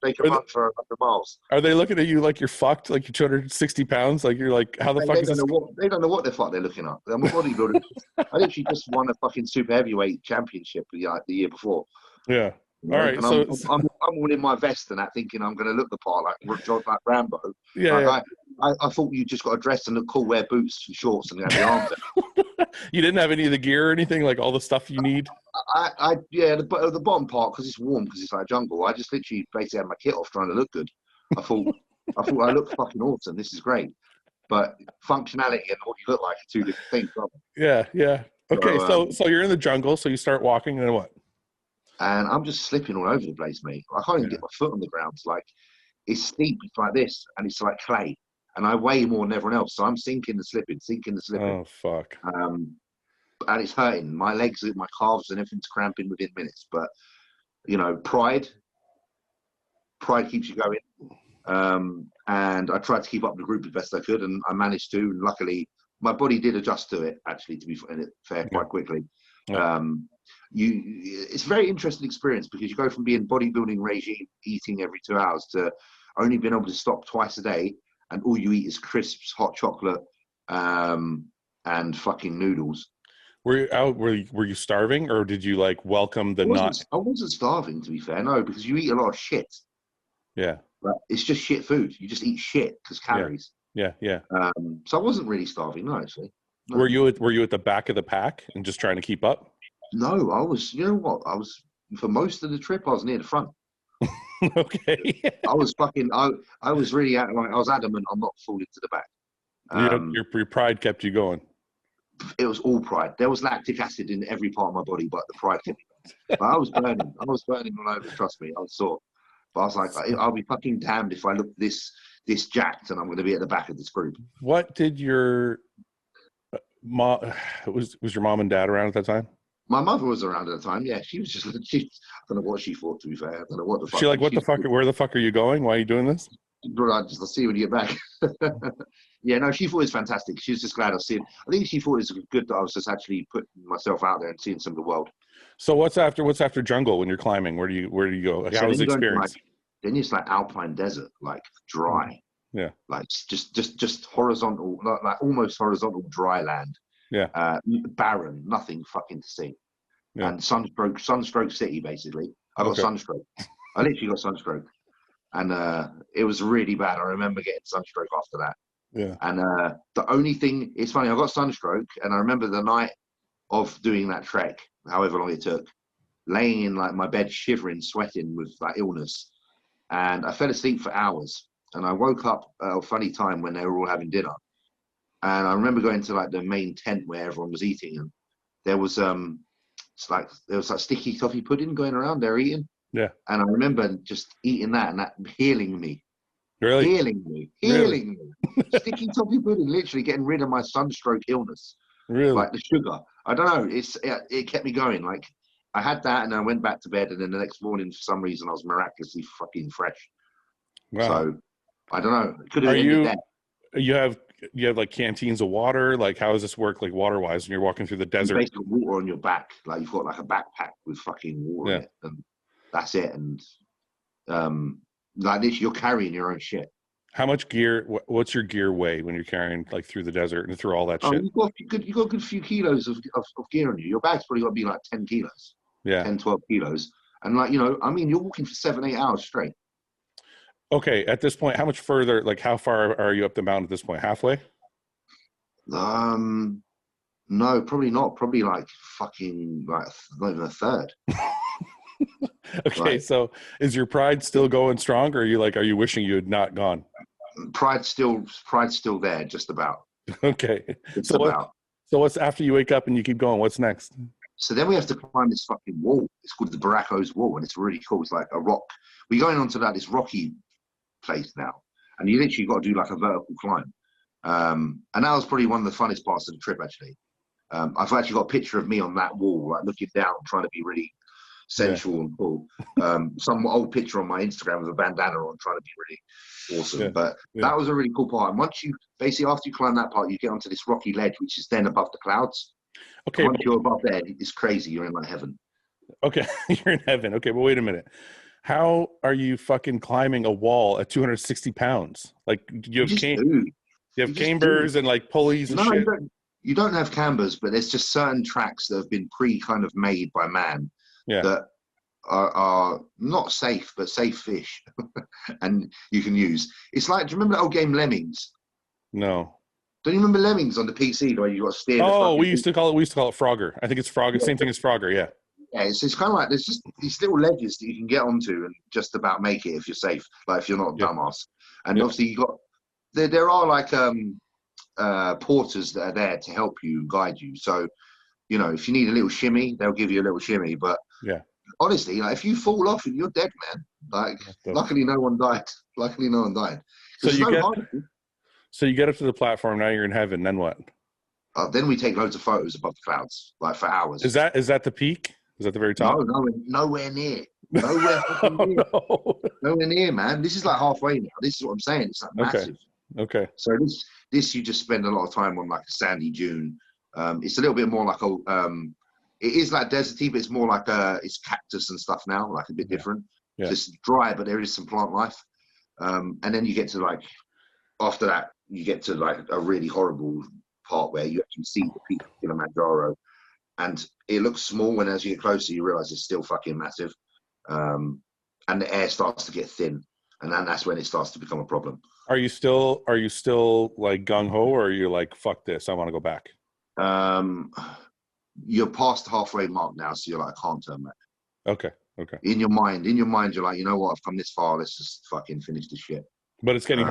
they can run for 100 miles. Are they looking at you like you're fucked, like you're 260 pounds? Like you're like, how the fuck is this? They don't know what the fuck they're looking at. I'm a bodybuilder. I literally just won a fucking super heavyweight championship the year before. Yeah. All right. And I'm all in my vest and that, thinking I'm going to look the part like Rambo. Yeah. I thought you just got to dress and look cool, wear boots and shorts, and have your arms out. You didn't have any of the gear or anything, like all the stuff you need? The bottom part, because it's warm, because it's like jungle. I just literally basically had my kit off trying to look good. I thought I look fucking awesome. This is great. But functionality and what you look like are two different things, aren't they? Yeah. Okay, so you're in the jungle, so you start walking, and then what? And I'm just slipping all over the place, mate. I can't even get my foot on the ground. It's like, it's steep, it's like this, and it's like clay. and I weigh more than everyone else. So I'm sinking and slipping. Oh, fuck. And it's hurting. My legs, my calves and everything's cramping within minutes. But, you know, pride keeps you going. And I tried to keep up the group as best I could, and I managed to. And luckily, my body did adjust to it, actually, to be fair, quite quickly. Yeah. It's a very interesting experience because you go from being bodybuilding regime, eating every 2 hours, to only being able to stop twice a day, and all you eat is crisps, hot chocolate, and fucking noodles. Were you starving, or did you like welcome the not? I wasn't starving, to be fair, no, because you eat a lot of shit. Yeah. But it's just shit food. You just eat shit because calories. Yeah. So I wasn't really starving, no, actually. No. Were you at the back of the pack and just trying to keep up? No, I was. You know what? I was, for most of the trip, I was near the front. Okay. I was fucking. I was really I was adamant. I'm not falling to the back. Your pride kept you going. It was all pride. There was lactic acid in every part of my body, but the pride kept me going. But I was burning. I was burning all over. Trust me, I was sore. But I was like, I'll be fucking damned if I look this jacked and I'm going to be at the back of this group. What did your mom? Was your mom and dad around at that time? My mother was around at the time. Yeah, she was just. I don't know what she thought. To be fair, I don't know what the fuck. She like, what the fuck? Where the fuck are you going? Why are you doing this? I'll see you when you get back. Yeah, no, she thought it was fantastic. She was just glad I see it. I think she thought it was good that I was just actually putting myself out there and seeing some of the world. So what's after jungle when you're climbing? Where do you go? Like, how was the experience? Then it's like alpine desert, like dry. Yeah. Like just horizontal, like almost horizontal dry land. Yeah. Barren, nothing fucking to see. Yeah. And sunstroke city, basically. I got sunstroke. I literally got sunstroke. And it was really bad. I remember getting sunstroke after that. Yeah. And the only thing, it's funny, I got sunstroke, and I remember the night of doing that trek, however long it took, laying in like my bed, shivering, sweating with like illness. And I fell asleep for hours. And I woke up at a funny time when they were all having dinner. And I remember going to like the main tent where everyone was eating, and there was sticky toffee pudding going around. They're eating. Yeah. And I remember just eating that and that healing me. Really? Healing me. Sticky toffee pudding, literally getting rid of my sunstroke illness. Really? Like the sugar. I don't know. It kept me going. Like I had that, and I went back to bed, and then the next morning, for some reason, I was miraculously fucking fresh. Wow. So I don't know. It could have ended there. You have like canteens of water. Like, how does this work? Like water wise, when you're walking through the desert, you basically water on your back. Like you've got like a backpack with fucking water in it, and that's it. And like this, you're carrying your own shit. How much gear? What's your gear weigh when you're carrying like through the desert and through all that shit? You've got a good few kilos of gear on you. Your bag's probably got to be like 10 kilos. Yeah. 10, 12 kilos. And like, you're walking for 7-8 hours straight. Okay. At this point, how much further, like how far are you up the mountain at this point? Halfway? No, probably not. Probably like fucking like not even a third. Okay. So is your pride still going strong, or are you wishing you had not gone? Pride's still there, just about. Okay. So what's after you wake up and you keep going? What's next? So then we have to climb this fucking wall. It's called the Baracos Wall, and it's really cool. It's like a rock. We're going onto this rocky place now, and you literally got to do like a vertical climb. And that was probably one of the funnest parts of the trip, actually. I've actually got a picture of me on that wall, like looking down, trying to be really sensual and cool. Some old picture on my Instagram with a bandana on, trying to be really awesome. But that was a really cool part. And once after you climb that part, you get onto this rocky ledge, which is then above the clouds. Okay. Once you're above there, it's crazy. You're in like heaven. Okay. You're in heaven. Okay. But wait a minute. How are you fucking climbing a wall at 260 pounds? Like, you have cambers and like pulleys and shit? You don't have cambers, but there's just certain tracks that have been kind of made by man that are not safe, but safe-ish. And you can use. It's like, do you remember the old game Lemmings? No. Don't you remember Lemmings on the PC where you got to steer? Oh, we used to call it Frogger. I think it's Frogger. Yeah. Same thing as Frogger. Yeah. Yeah, it's kind of like there's just these little ledges that you can get onto and just about make it if you're safe, like if you're not a dumbass. And obviously there are like porters that are there to help you, guide you. So, if you need a little shimmy, they'll give you a little shimmy. But honestly, like if you fall off and you're dead, man. Like luckily no one died. So So you get up to the platform. Now you're in heaven. Then what? Then we take loads of photos above the clouds, like for hours. Is that the peak? Is that the very top? No, nowhere near. Nowhere near. No. Nowhere near, man. This is like halfway now. This is what I'm saying. It's like massive. Okay. So this you just spend a lot of time on, like a sandy dune. It's a little bit more like it is like deserty, but it's more like it's cactus and stuff now, like a bit different. Yeah. Just dry, but there is some plant life. And then you get to like, after that, you get to like a really horrible part where you actually see the peak of Kilimanjaro, and it looks small, and as you get closer you realize it's still fucking massive, and the air starts to get thin, and then that's when it starts to become a problem. Are you still like gung-ho, or are you like, fuck this, I want to go back? You're past the halfway mark now, so you're like, I can't turn back. Okay. In your mind you're like, you know what, I've come this far, let's just fucking finish this shit. But it's getting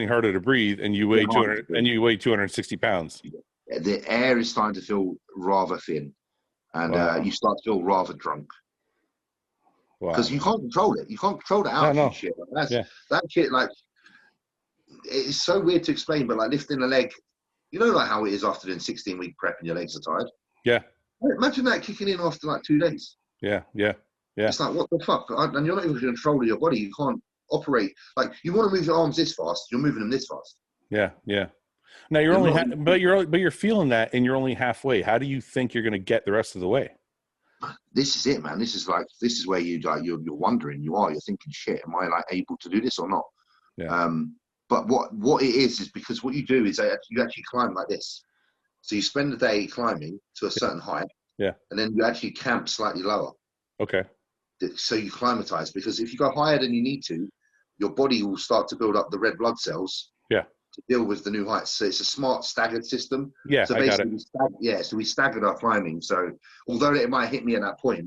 harder to breathe, and you weigh 260 pounds. The air is starting to feel rather thin, and you start to feel rather drunk. Because you can't control it. You can't control the altitude shit. That shit, like, it's so weird to explain, but like lifting a leg, you know, like how it is after doing 16-week prep and your legs are tired. Yeah. Imagine that kicking in after like 2 days. Yeah. It's like, what the fuck? And you're not even in control of your body. You can't operate. Like, you want to move your arms this fast, you're moving them this fast. Yeah. Now you're feeling that, and you're only halfway. How do you think you're going to get the rest of the way? This is it, man. This is where you're wondering. You're thinking, shit, am I like able to do this or not? Yeah. But what it is because what you do is you actually climb like this. So you spend the day climbing to a certain height. Yeah. And then you actually camp slightly lower. Okay. So you climatize, because if you go higher than you need to, your body will start to build up the red blood cells. Yeah. To deal with the new heights. So it's a smart staggered system. Yeah, so basically so we staggered our climbing. So although it might hit me at that point,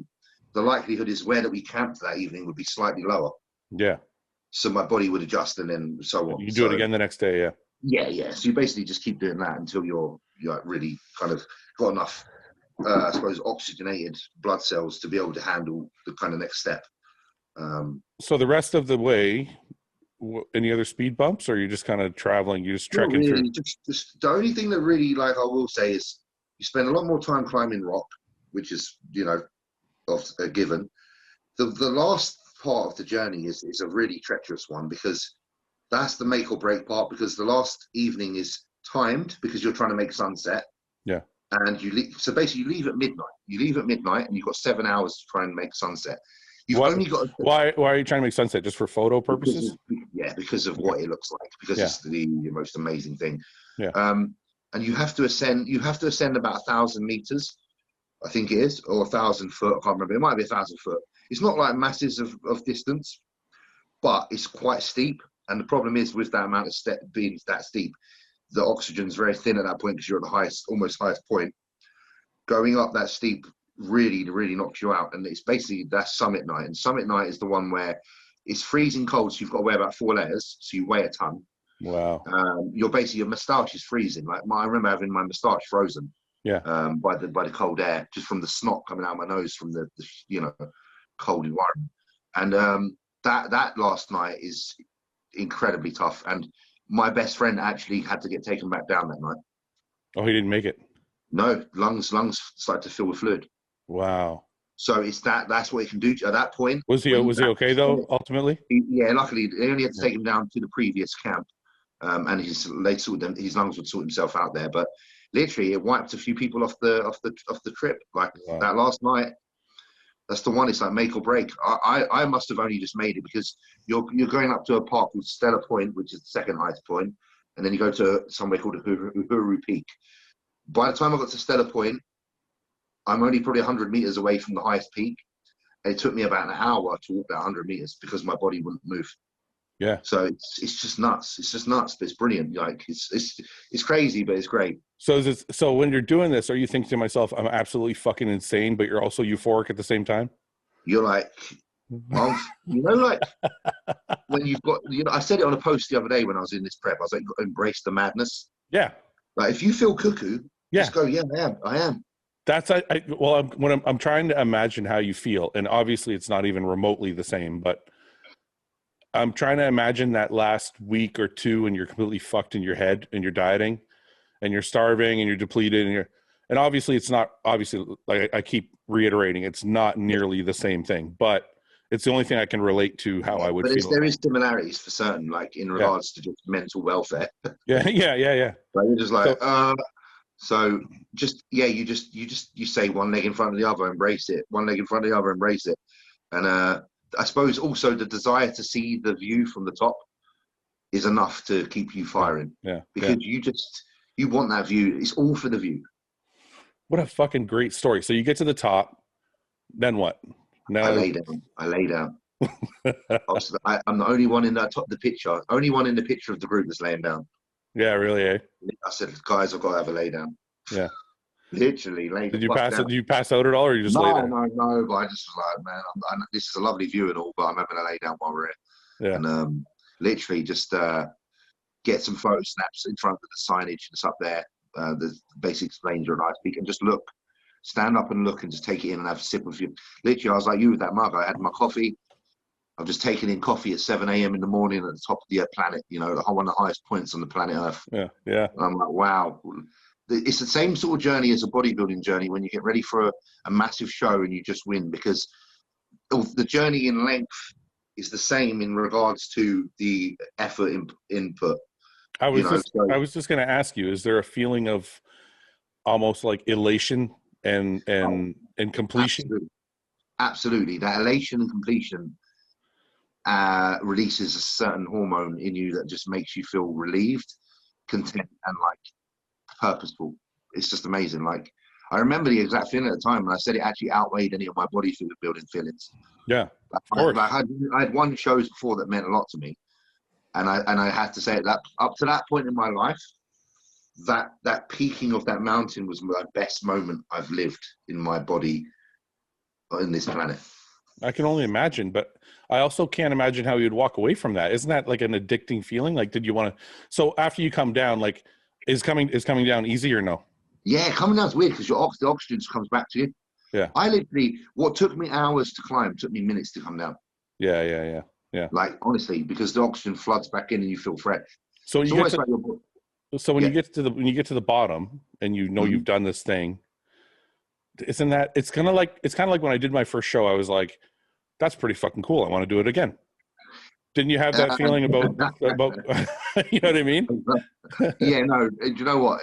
the likelihood is where that we camped that evening would be slightly lower. Yeah. So my body would adjust, and then so on. You do it again the next day, yeah. Yeah. So you basically just keep doing that until you're really kind of got enough, I suppose, oxygenated blood cells to be able to handle the kind of next step. So the rest of the way, any other speed bumps, or are you just kind of traveling? You're just trekking through? Just the only thing that really, like, I will say is you spend a lot more time climbing rock, which is, a given. The last part of the journey is a really treacherous one, because that's the make or break part, because the last evening is timed because you're trying to make sunset. Yeah. And so basically you leave at midnight. You leave at midnight and you've got 7 hours to try and make sunset. Only got why are you trying to make sunset? Just for photo purposes? Because of what it looks like. Because it's the most amazing thing. Yeah. And you have to ascend. You have to ascend about 1,000 meters, I think it is, or 1,000 foot. I can't remember. It might be 1,000 foot. It's not like masses of distance, but it's quite steep. And the problem is, with that amount of step being that steep, the oxygen's very thin at that point, because you're at the almost highest point. Going up that steep really knocks you out, and it's basically that's summit night. And summit night is the one where it's freezing cold, so you've got to wear about 4 layers, so you weigh a ton. Wow. Your moustache is freezing. Like, I remember having my moustache frozen. Yeah. By the cold air, just from the snot coming out of my nose from the cold environment. And that last night is incredibly tough. And my best friend actually had to get taken back down that night. Oh, he didn't make it? No, lungs started to fill with fluid. Wow. So it's that's what he can do at that point. Was he okay though, ultimately? Luckily they only had to take him down to the previous camp, and his lungs would sort himself out there. But literally, it wiped a few people off the trip. Like, wow. That last night, that's the one. It's like make or break. I must have only just made it, because you're going up to a park called Stella Point, which is the second highest point, and then you go to somewhere called Uhuru Peak. By the time I got to Stella Point, I'm only probably 100 meters away from the highest peak. And it took me about an hour to walk that 100 meters because my body wouldn't move. Yeah. So it's just nuts. It's just nuts, but it's brilliant. Like, it's crazy, but it's great. So when you're doing this, are you thinking to myself, I'm absolutely fucking insane, but you're also euphoric at the same time? You're like, like when you've got, I said it on a post the other day when I was in this prep. I was like, you've got to embrace the madness. Yeah. Like, if you feel cuckoo, just go, yeah, I am. That's I'm trying to imagine how you feel, and obviously it's not even remotely the same, but I'm trying to imagine that last week or two when you're completely fucked in your head and you're dieting and you're starving and you're depleted and obviously it's not, obviously, like I keep reiterating, it's not nearly the same thing, but it's the only thing I can relate to how I would but feel. There is similarities for certain, like in regards to just mental welfare. Yeah. Like you're just like, so just, you say one leg in front of the other, embrace it. One leg in front of the other, embrace it. And I suppose also the desire to see the view from the top is enough to keep you firing. Yeah. Because you want that view. It's all for the view. What a fucking great story. So you get to the top, then what? No. I lay down. I'm the only one in the picture. Only one in the picture of the group that's laying down. Yeah, really, eh? I said, guys, I've got to have a lay down. Yeah. Literally, lay Did you pass out at all, or you just lay there? No, but I just was like, man, this is a lovely view and all, but I'm having a lay down while we're here. Yeah. And literally just get some photo snaps in front of the signage that's up there. The basic explains your nice peak, and just look, stand up and look, and just take it in and have a sip of you. Literally, I was like you with that mug. I had my coffee. I've just taken in coffee at 7 a.m. in the morning at the top of the planet. You know, one of the highest points on the planet Earth. Yeah. And I'm like, wow. It's the same sort of journey as a bodybuilding journey when you get ready for a massive show and you just win, because the journey in length is the same in regards to the effort input. I was just going to ask you, is there a feeling of almost like elation and completion? Absolutely. That elation and completion releases a certain hormone in you that just makes you feel relieved, content, and like purposeful. It's just amazing. Like, I remember the exact feeling at the time, and I said it actually outweighed any of my bodybuilding feelings. Yeah, of course. I had one shows before that meant a lot to me, and I had to say that up to that point in my life, that peaking of that mountain was my best moment I've lived in my body on this planet. I can only imagine, but I also can't imagine how you'd walk away from that. Isn't that like an addicting feeling? Like, did you want to? So after you come down, like, is coming down easy or no? Yeah, coming down's weird because the oxygen just comes back to you. Yeah. I literally, what took me hours to climb took me minutes to come down. Yeah. Like, honestly, because the oxygen floods back in and you feel fresh. So when you get to the bottom and you know you've done this thing, isn't that, it's kind of like when I did my first show, I was like, that's pretty fucking cool. I want to do it again. Didn't you have that feeling about you know what I mean? Yeah, no. Do you know what?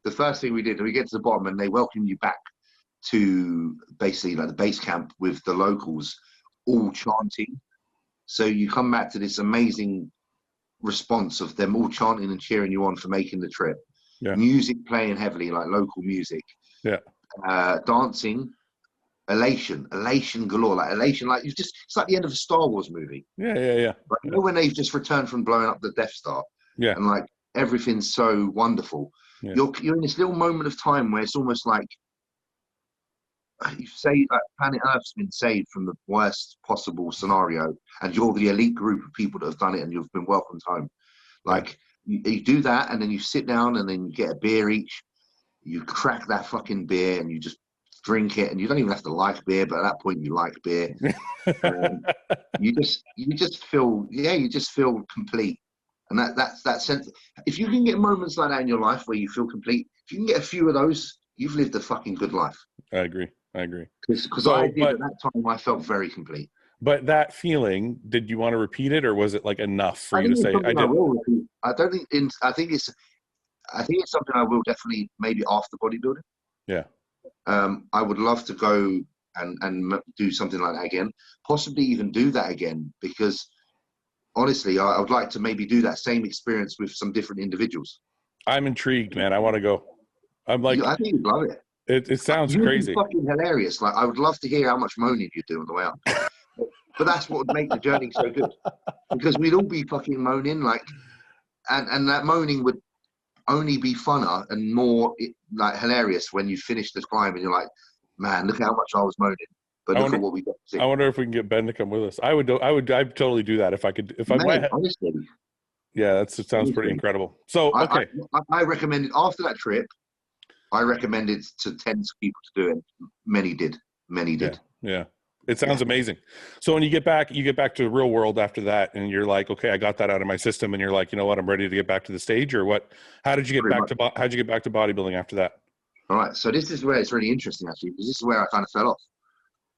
The first thing we did, we get to the bottom and they welcome you back to basically like the base camp with the locals all chanting. So you come back to this amazing response of them all chanting and cheering you on for making the trip. Yeah. Music playing heavily, like local music. Yeah. Dancing. Elation galore, like it's like the end of a Star Wars movie. Yeah. Like, you know when they've just returned from blowing up the Death Star, and like everything's so wonderful. Yeah. You're in this little moment of time where it's almost like you say like planet Earth's been saved from the worst possible scenario, and you're the elite group of people that have done it, and you've been welcomed home. Like you do that, and then you sit down, and then you get a beer each. You crack that fucking beer, and you just drink it, and you don't even have to like beer, but at that point you like beer. You just feel complete, and that's that sense. If you can get moments like that in your life where you feel complete, if you can get a few of those, you've lived a fucking good life. I agree. Because at that time I felt very complete. But that feeling, did you want to repeat it, or was it like enough for you to say I did? I think it's something I will definitely, maybe after bodybuilding. Yeah. I would love to go and do something like that again, possibly even do that again, because honestly, I would like to maybe do that same experience with some different individuals. I'm intrigued, man. I want to go. I'm like, I think you'd love it. It sounds crazy. It's fucking hilarious. Like, I would love to hear how much moaning you do on the way up. But that's what would make the journey so good, because we'd all be fucking moaning, like, and that moaning would only be funner and more like hilarious when you finish the climb and you're like, man, look how much I was moaning, but look at what we got to see. I wonder if we can get Ben to come with us. I'd totally do that if I could. If I honestly, yeah, it sounds pretty incredible. So okay, I recommended after that trip. I recommended to tens of people to do it. Many did. Yeah. It sounds amazing. So when you get back to the real world after that, and you're like, okay, I got that out of my system, and you're like, you know what, I'm ready to get back to the stage, or what? How'd you get back to bodybuilding after that? All right. So this is where it's really interesting, actually, because this is where I kind of fell off.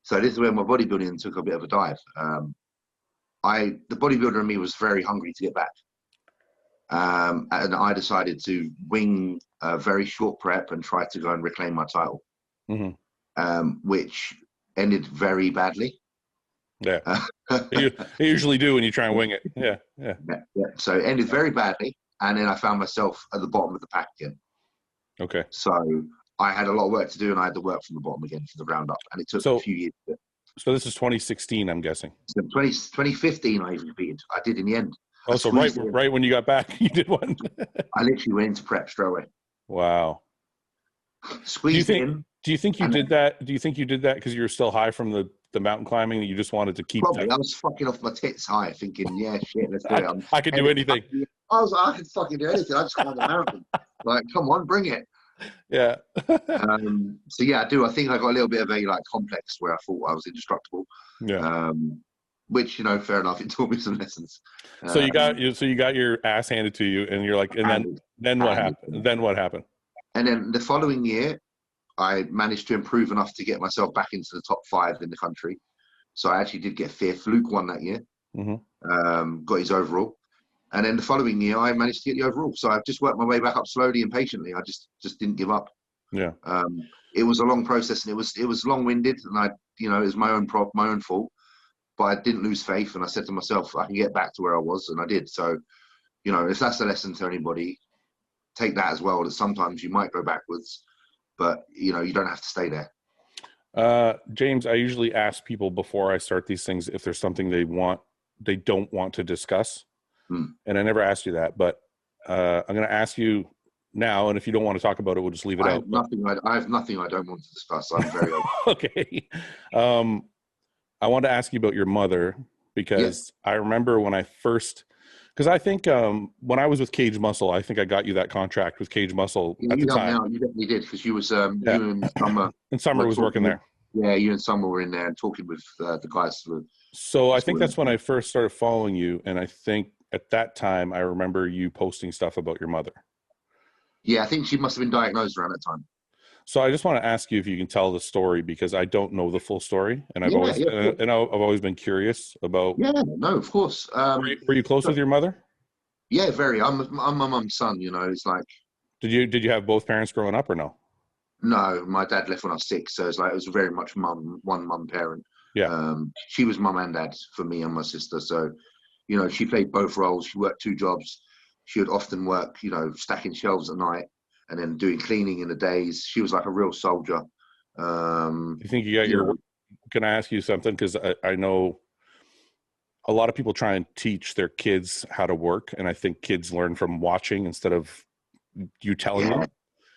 So this is where my bodybuilding took a bit of a dive. The bodybuilder in me was very hungry to get back. And I decided to wing a very short prep and try to go and reclaim my title, which ended very badly. Yeah, you usually do when you try and wing it. Yeah. So it ended very badly, and then I found myself at the bottom of the pack again. Okay. So I had a lot of work to do, and I had to work from the bottom again, from the ground up, and it took a few years. So this is 2016, I'm guessing. So 2015, I even competed. I did in the end. Oh, so right when you got back, you did one. I literally went into prep straight away. Wow. Squeezed in. Do you think you did that? Do you think you did that because you were still high from the mountain climbing, and you just wanted to keep? Probably. I was fucking off my tits high, thinking, yeah, shit, let's do it. I could do anything. I was like, I could fucking do anything. I just climbed the mountain. Like, come on, bring it. Yeah. So yeah, I do. I think I got a little bit of a complex where I thought I was indestructible. Yeah. Which, fair enough. It taught me some lessons. So you got your ass handed to you, and you're like, and then what happened? Then what happened? And then the following year, I managed to improve enough to get myself back into the top 5 in the country. So I actually did get 5th. Luke won that year. Got his overall. And then the following year, I managed to get the overall. So I've just worked my way back up slowly and patiently. I just didn't give up. Yeah. It was a long process, and it was long-winded, and it was my own fault. But I didn't lose faith, and I said to myself, I can get back to where I was, and I did. So, if that's a lesson to anybody, take that as well. That sometimes you might go backwards, but you don't have to stay there. James, I usually ask people before I start these things if there's something they don't want to discuss. And I never asked you that, but I'm going to ask you now, and if you don't want to talk about it, we'll just leave it out. I have nothing I don't want to discuss. I'm very open. Okay. I want to ask you about your mother, because I remember when I first, because I think when I was with Cage Muscle, I think I got you that contract with Cage Muscle at the time. Now, you definitely did, because you was you and Summer. And Summer was working there. Yeah, you and Summer were in there and talking with the guys. So I think that's when I first started following you, and I think at that time I remember you posting stuff about your mother. Yeah, I think she must have been diagnosed around that time. So I just want to ask you if you can tell the story, because I don't know the full story, and I've always been curious about. Yeah, no, of course. Were you close with your mother? Yeah, very. I'm my mum's son. It's like. Did you have both parents growing up or no? No, my dad left when I was 6, so it was very much one mum parent. Yeah. She was mum and dad for me and my sister. So, she played both roles. She worked 2 jobs. She would often work, stacking shelves at night and then doing cleaning in the days. She was like a real soldier. You think you got your? Can I ask you something? Because I know a lot of people try and teach their kids how to work, and I think kids learn from watching instead of you telling them.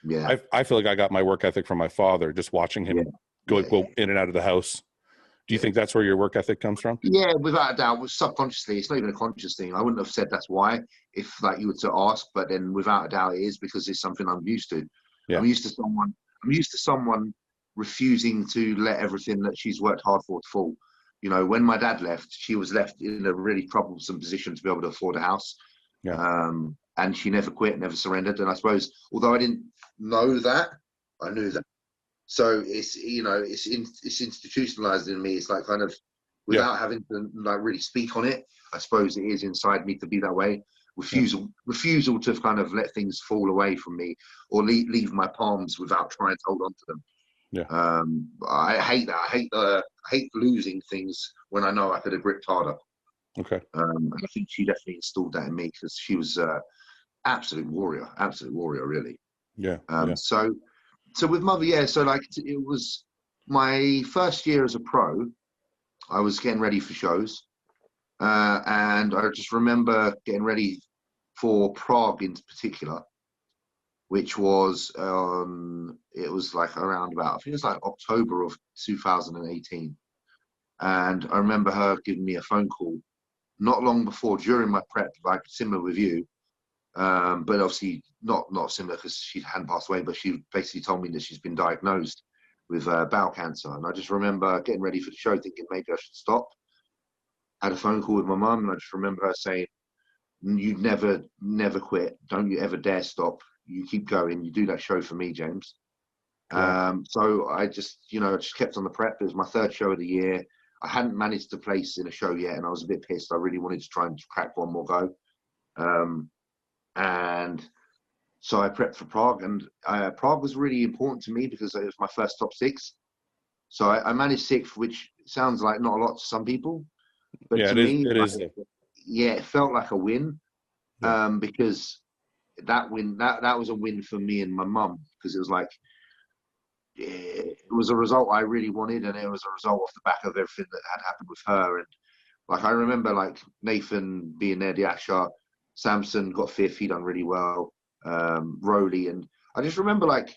Yeah. I feel like I got my work ethic from my father, just watching him go in and out of the house. Do you think that's where your work ethic comes from? Yeah, without a doubt. Subconsciously, it's not even a conscious thing. I wouldn't have said that's why if you were to ask, but then without a doubt it is, because it's something I'm used to. Yeah. I'm used to someone refusing to let everything that she's worked hard for to fall. When my dad left, she was left in a really troublesome position to be able to afford a house. Yeah. And she never quit, never surrendered. And I suppose, although I didn't know that, I knew that. So it's it's institutionalized in me. It's like kind of without having to really speak on it. I suppose it is inside me to be that way. Refusal to kind of let things fall away from me or leave my palms without trying to hold on to them. Yeah. I hate that. I hate losing things when I know I could have gripped harder. Okay. I think she definitely installed that in me, because she was absolute warrior, really. Yeah. So with mother, so it was my first year as a pro. I was getting ready for shows, and I just remember getting ready for Prague in particular, which was it was like around about, I think it was like October of 2018, and I remember her giving me a phone call not long before, during my prep, like similar with you. But obviously not similar, because she hadn't passed away, but she basically told me that she's been diagnosed with bowel cancer. And I just remember getting ready for the show thinking maybe I should stop. I had a phone call with my mum, and I just remember her saying, "You never quit. Don't you ever dare stop. You keep going. You do that show for me, James." So I just, I just kept on the prep. It was my third show of the year. I hadn't managed to place in a show yet, and I was a bit pissed. I really wanted to try and crack one more go. And so I prepped for Prague, and Prague was really important to me because it was my first top 6. So I managed 6th, which sounds like not a lot to some people, but to me, it felt like a win, because that win, that was a win for me and my mum, because it was like, it was a result I really wanted, and it was a result off the back of everything that had happened with her. And like I remember, like Nathan being there, the Asher, Samson got 5th, he done really well, Rowley, and I just remember like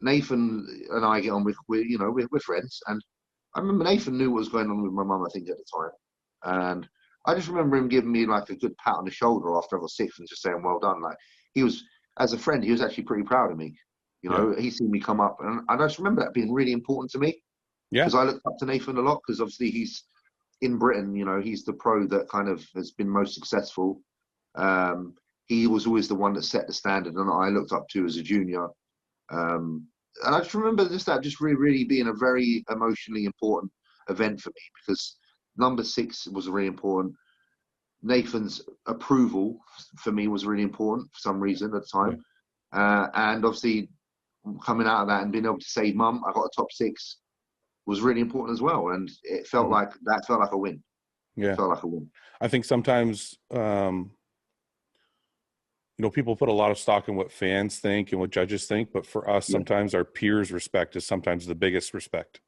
Nathan and I get on with we're friends, and I remember Nathan knew what was going on with my mum, I think, at the time, and I just remember him giving me like a good pat on the shoulder after I got 6th and just saying well done. Like he was, as a friend, he was actually pretty proud of me. He seen me come up, and I just remember that being really important to me. Yeah. Because I looked up to Nathan a lot, because obviously he's in Britain, he's the pro that kind of has been most successful. He was always the one that set the standard, and I looked up to as a junior. And I just remember that just really being a very emotionally important event for me, because number 6 was really important. Nathan's approval for me was really important for some reason at the time. And obviously, coming out of that and being able to say, "Mum, I got a top 6," was really important as well, and it felt like a win. Yeah, it felt like a win. I think sometimes, people put a lot of stock in what fans think and what judges think, but for us, sometimes our peers' respect is sometimes the biggest respect.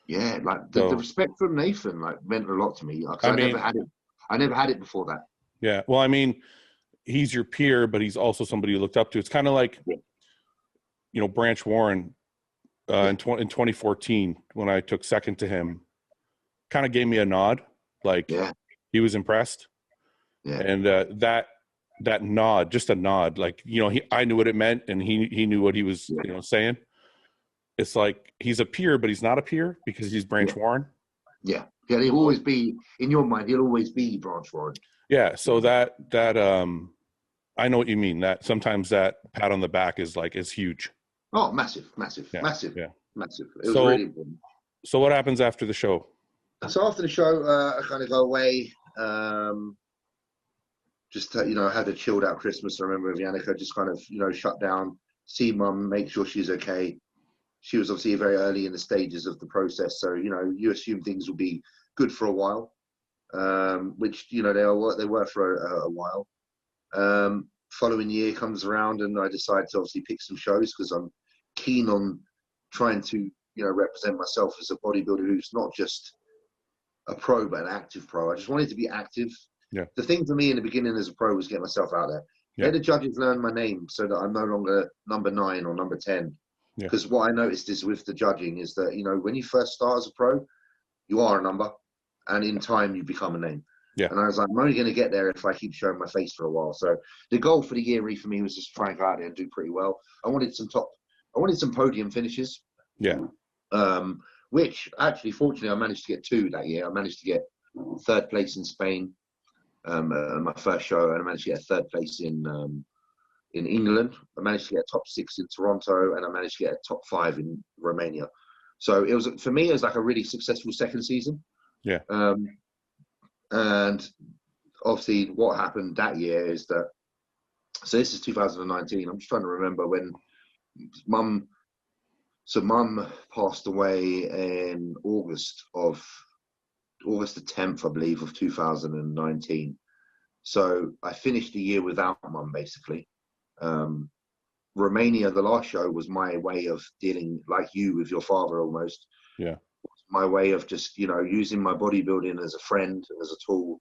Yeah, like the respect from Nathan meant a lot to me. I never had it. I never had it before that. Yeah, well, I mean, he's your peer, but he's also somebody you looked up to. It's kind of like, Branch Warren in 2014, when I took 2nd to him, kind of gave me a nod, like he was impressed. Yeah. And that nod, just a nod, like, I knew what it meant, and he knew what he was, saying. It's like he's a peer, but he's not a peer because he's Branch Warren. Yeah. Yeah, he'll always be, in your mind, he'll always be Branch Warren. Yeah, so that I know what you mean. That sometimes that pat on the back is huge. Oh, massive. Yeah. It was really important. So what happens after the show? So after the show, I kind of go away. Just had a chilled out Christmas. I remember with Yannicka, just kind of shut down, see Mum, make sure she's okay. She was obviously very early in the stages of the process, so you assume things will be good for a while, which they were for a while. Following year comes around, and I decide to obviously pick some shows because I'm keen on trying to represent myself as a bodybuilder who's not just a pro but an active pro. I just wanted to be active. Yeah. The thing for me in the beginning as a pro was get myself out there. Yeah. Let the judges learn my name so that I'm no longer number 9 or number 10. Because what I noticed is with the judging is that when you first start as a pro, you are a number, and in time you become a name. Yeah. And I was like, I'm only going to get there if I keep showing my face for a while. So the goal for the year for me was just try and go out there and do pretty well. I wanted some podium finishes. Yeah. Which actually, fortunately, I managed to get 2 that year. I managed to get 3rd place in Spain, my first show, and I managed to get a 3rd place in England. I managed to get a top 6 in Toronto, and I managed to get a top 5 in Romania. So it was, for me, it was like a really successful second season. Yeah. And obviously what happened that year is that, so this is 2019. I'm just trying to remember when Mum passed away in August the 10th, I believe, of 2019. So I finished the year without Mum, basically. Romania, the last show, was my way of dealing, like you, with your father almost. Yeah. My way of just, using my bodybuilding as a friend and as a tool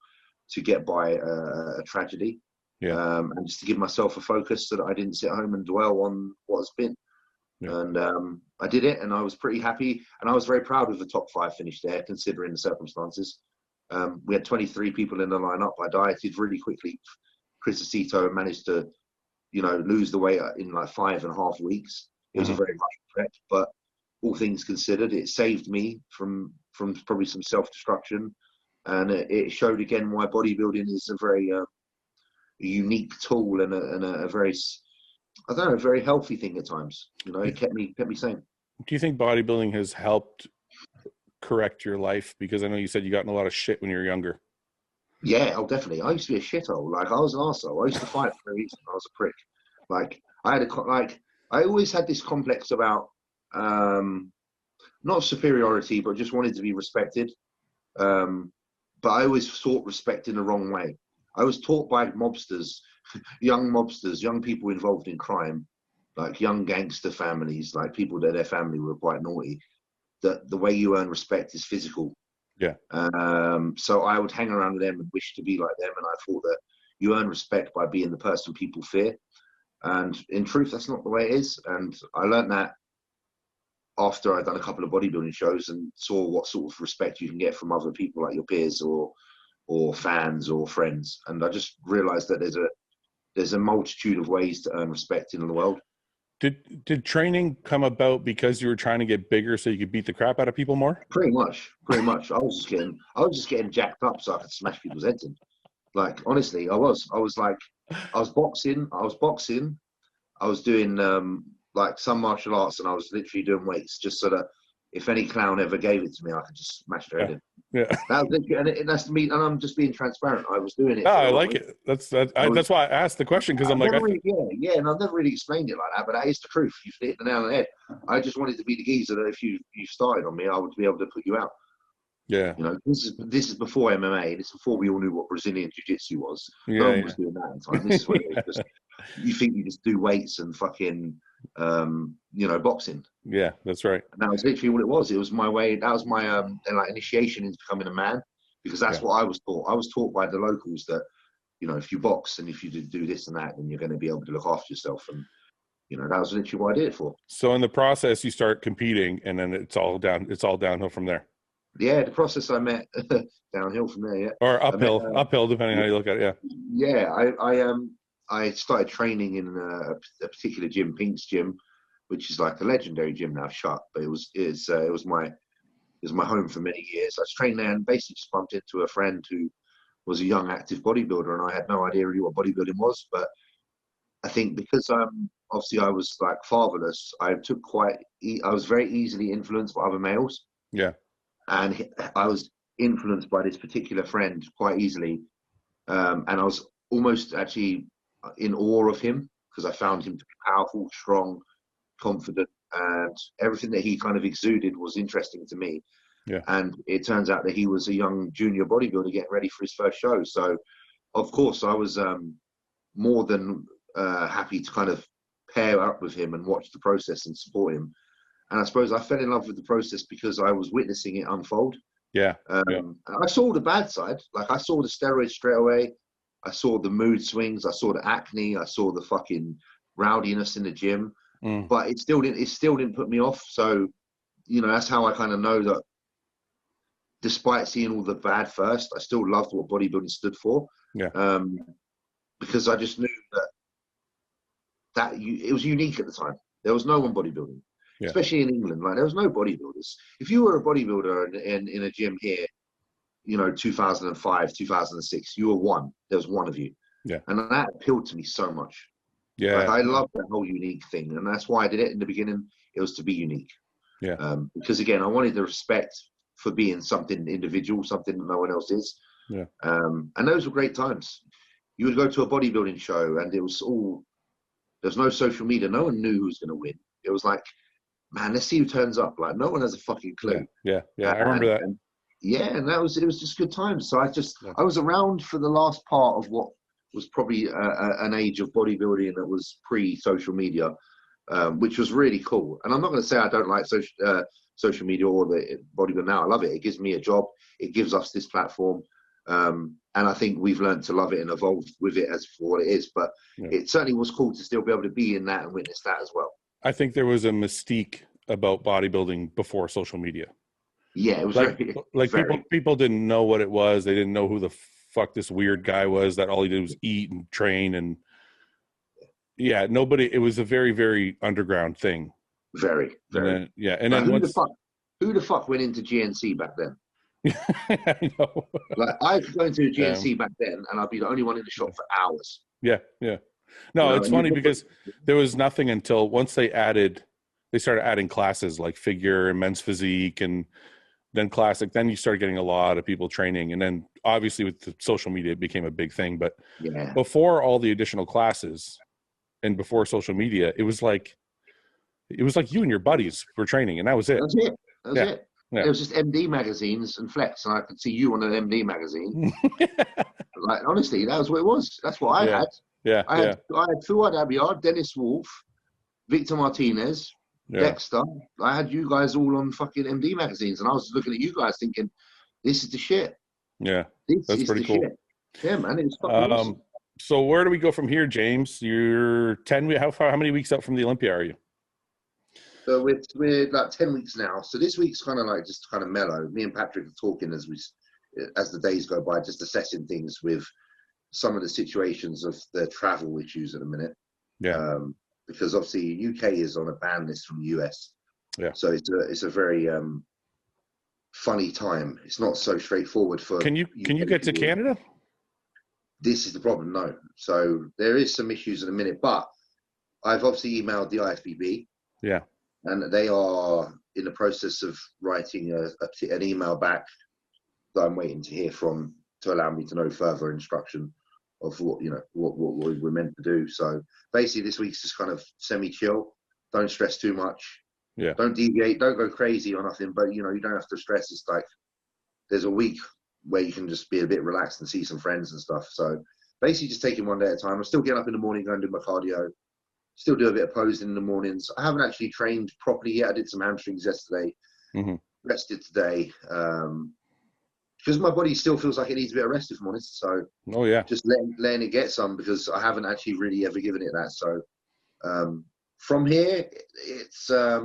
to get by a tragedy. Yeah. And just to give myself a focus so that I didn't sit home and dwell on what's been. Yeah. And I did it, and I was pretty happy, and I was very proud of the top 5 finish there, considering the circumstances. We had 23 people in the lineup. I dieted really quickly. Chris Acito managed to, lose the weight in like 5.5 weeks. It was a very rushed prep, but all things considered. It saved me from probably some self-destruction, and it showed again why bodybuilding is a very unique tool and a very, I don't know, a very healthy thing at times. You know, it kept me sane. Do you think bodybuilding has helped correct your life? Because I know you said you got in a lot of shit when you were younger. Yeah, oh, definitely. I used to be a shithole. Like, I was an arsehole. I used to fight for no reason. I was a prick. Like, I always had this complex about, not superiority, but just wanted to be respected. But I always sought respect in the wrong way. I was taught by mobsters, young people involved in crime, like young gangster families, like people that their family were quite naughty, that the way you earn respect is physical. Yeah. So I would hang around with them and wish to be like them, and I thought that you earn respect by being the person people fear. And in truth, that's not the way it is. And I learned that after I'd done a couple of bodybuilding shows and saw what sort of respect you can get from other people, like your peers or fans or friends. And I just realized that there's a multitude of ways to earn respect in the world. Did training come about because you were trying to get bigger so you could beat the crap out of people more? Pretty much. I was just getting jacked up so I could smash people's heads in. Like, honestly, I was boxing. I was doing like some martial arts, and I was literally doing weights just so that if any clown ever gave it to me, I could just smash their head in. Yeah. That was literally, and that's me. And I'm just being transparent. I was doing it. I like it. That's why I asked the question, because I'm like, and I've never really explained it like that, but that is the truth. You've hit the nail on the head. I just wanted to be the geezer that if you started on me, I would be able to put you out. Yeah. You know, this is before MMA. This is before we all knew what Brazilian Jiu-Jitsu was. Yeah, no one was doing that at the time. This is when it was just, you think you just do weights and fucking, boxing. Yeah, that's right. And that was literally what it was. It was my way. That was my like initiation into becoming a man, because that's what I was taught. I was taught by the locals that, you know, if you box and if you do this and that, then you're going to be able to look after yourself. And, you know, that was literally what I did it for. So in the process, you start competing, and then it's all downhill from there. Yeah, the process I met downhill from there. Yeah, or uphill, depending how you look at it. Yeah, I started training in a particular gym, Pink's gym, which is like a legendary gym now, shut. But it was my home for many years. I was training there and basically just bumped into a friend who was a young active bodybuilder, and I had no idea really what bodybuilding was. But I think because obviously I was like fatherless, I was very easily influenced by other males. Yeah. And I was influenced by this particular friend quite easily. And I was almost actually in awe of him, because I found him to be powerful, strong, confident, and everything that he kind of exuded was interesting to me. Yeah. And it turns out that he was a young junior bodybuilder getting ready for his first show. So, of course, I was more than happy to kind of pair up with him and watch the process and support him. And I suppose I fell in love with the process because I was witnessing it unfold. Yeah. I saw the bad side. Like, I saw the steroids straight away. I saw the mood swings. I saw the acne. I saw the fucking rowdiness in the gym. But it still didn't put me off. So, you know, that's how I kind of know that despite seeing all the bad first, I still loved what bodybuilding stood for. Yeah. Because I just knew that it was unique at the time. There was no one bodybuilding. Yeah. Especially in England, like, there was no bodybuilders. If you were a bodybuilder in a gym here, you know, 2005, 2006, you were one. There was one of you. Yeah. And that appealed to me so much. Yeah. Like, I love that whole unique thing. And that's why I did it in the beginning. It was to be unique. Yeah. Because, again, I wanted the respect for being something individual, something that no one else is. Yeah. And those were great times. You would go to a bodybuilding show and there's no social media. No one knew who was going to win. It was like, man, let's see who turns up. Like, no one has a fucking clue. Yeah. I remember that. And it was just good times. So I was around for the last part of what was probably an age of bodybuilding that was pre-social media, which was really cool. And I'm not going to say I don't like social media or the bodybuilding now. I love it. It gives me a job. It gives us this platform. And I think we've learned to love it and evolve with it as for what it is. But it certainly was cool to still be able to be in that and witness that as well. I think there was a mystique about bodybuilding before social media. Yeah, it was people didn't know what it was. They didn't know who the fuck this weird guy was that all he did was eat and train. And it was a very, very underground thing. Very, very. And then who the fuck went into GNC back then? I know. Like, I could go into a GNC back then, and I'd be the only one in the shop for hours. Yeah. No, it's funny because there was nothing until once they started adding classes like figure and men's physique and then classic. Then you started getting a lot of people training, and then obviously with the social media, it became a big thing. But before all the additional classes and before social media, it was like you and your buddies were training, and that was it. That was it. Yeah. It was just MD magazines and Flex, and I could see you on an MD magazine. Like, honestly, that was what it was. That's what I had. Yeah. I had Fouad Abiad, Dennis Wolf, Victor Martinez, Dexter. I had you guys all on fucking MD magazines, and I was looking at you guys thinking, this is the shit. Yeah. That's pretty cool. Shit. Yeah, man. It was fucking awesome. So where do we go from here, James? You're 10. How many weeks out from the Olympia are you? So we're like 10 weeks now. So this week's kind of like just kind of mellow. Me and Patrick are talking as the days go by, just assessing things with some of the situations of the travel issues at the minute. Yeah. Because obviously UK is on a ban list from the US. Yeah. So it's a very funny time. It's not so straightforward for. Can you get to Canada? This is the problem. No. So there is some issues in a minute, but I've obviously emailed the IFBB. Yeah. And they are in the process of writing an email back that I'm waiting to hear from to allow me to know further instruction of what we're meant to do. So basically, this week's just kind of semi-chill. Don't stress too much. Yeah. Don't deviate. Don't go crazy or nothing. But you don't have to stress. It's like there's a week where you can just be a bit relaxed and see some friends and stuff. So basically, just taking one day at a time. I'm still getting up in the morning, going to do my cardio. Still do a bit of posing in the mornings. I haven't actually trained properly yet. I did some hamstrings yesterday. Mm-hmm. Rested today. Because my body still feels like it needs a bit of rest, if I'm honest. So just letting it get some, because I haven't actually really ever given it that. So from here, it's a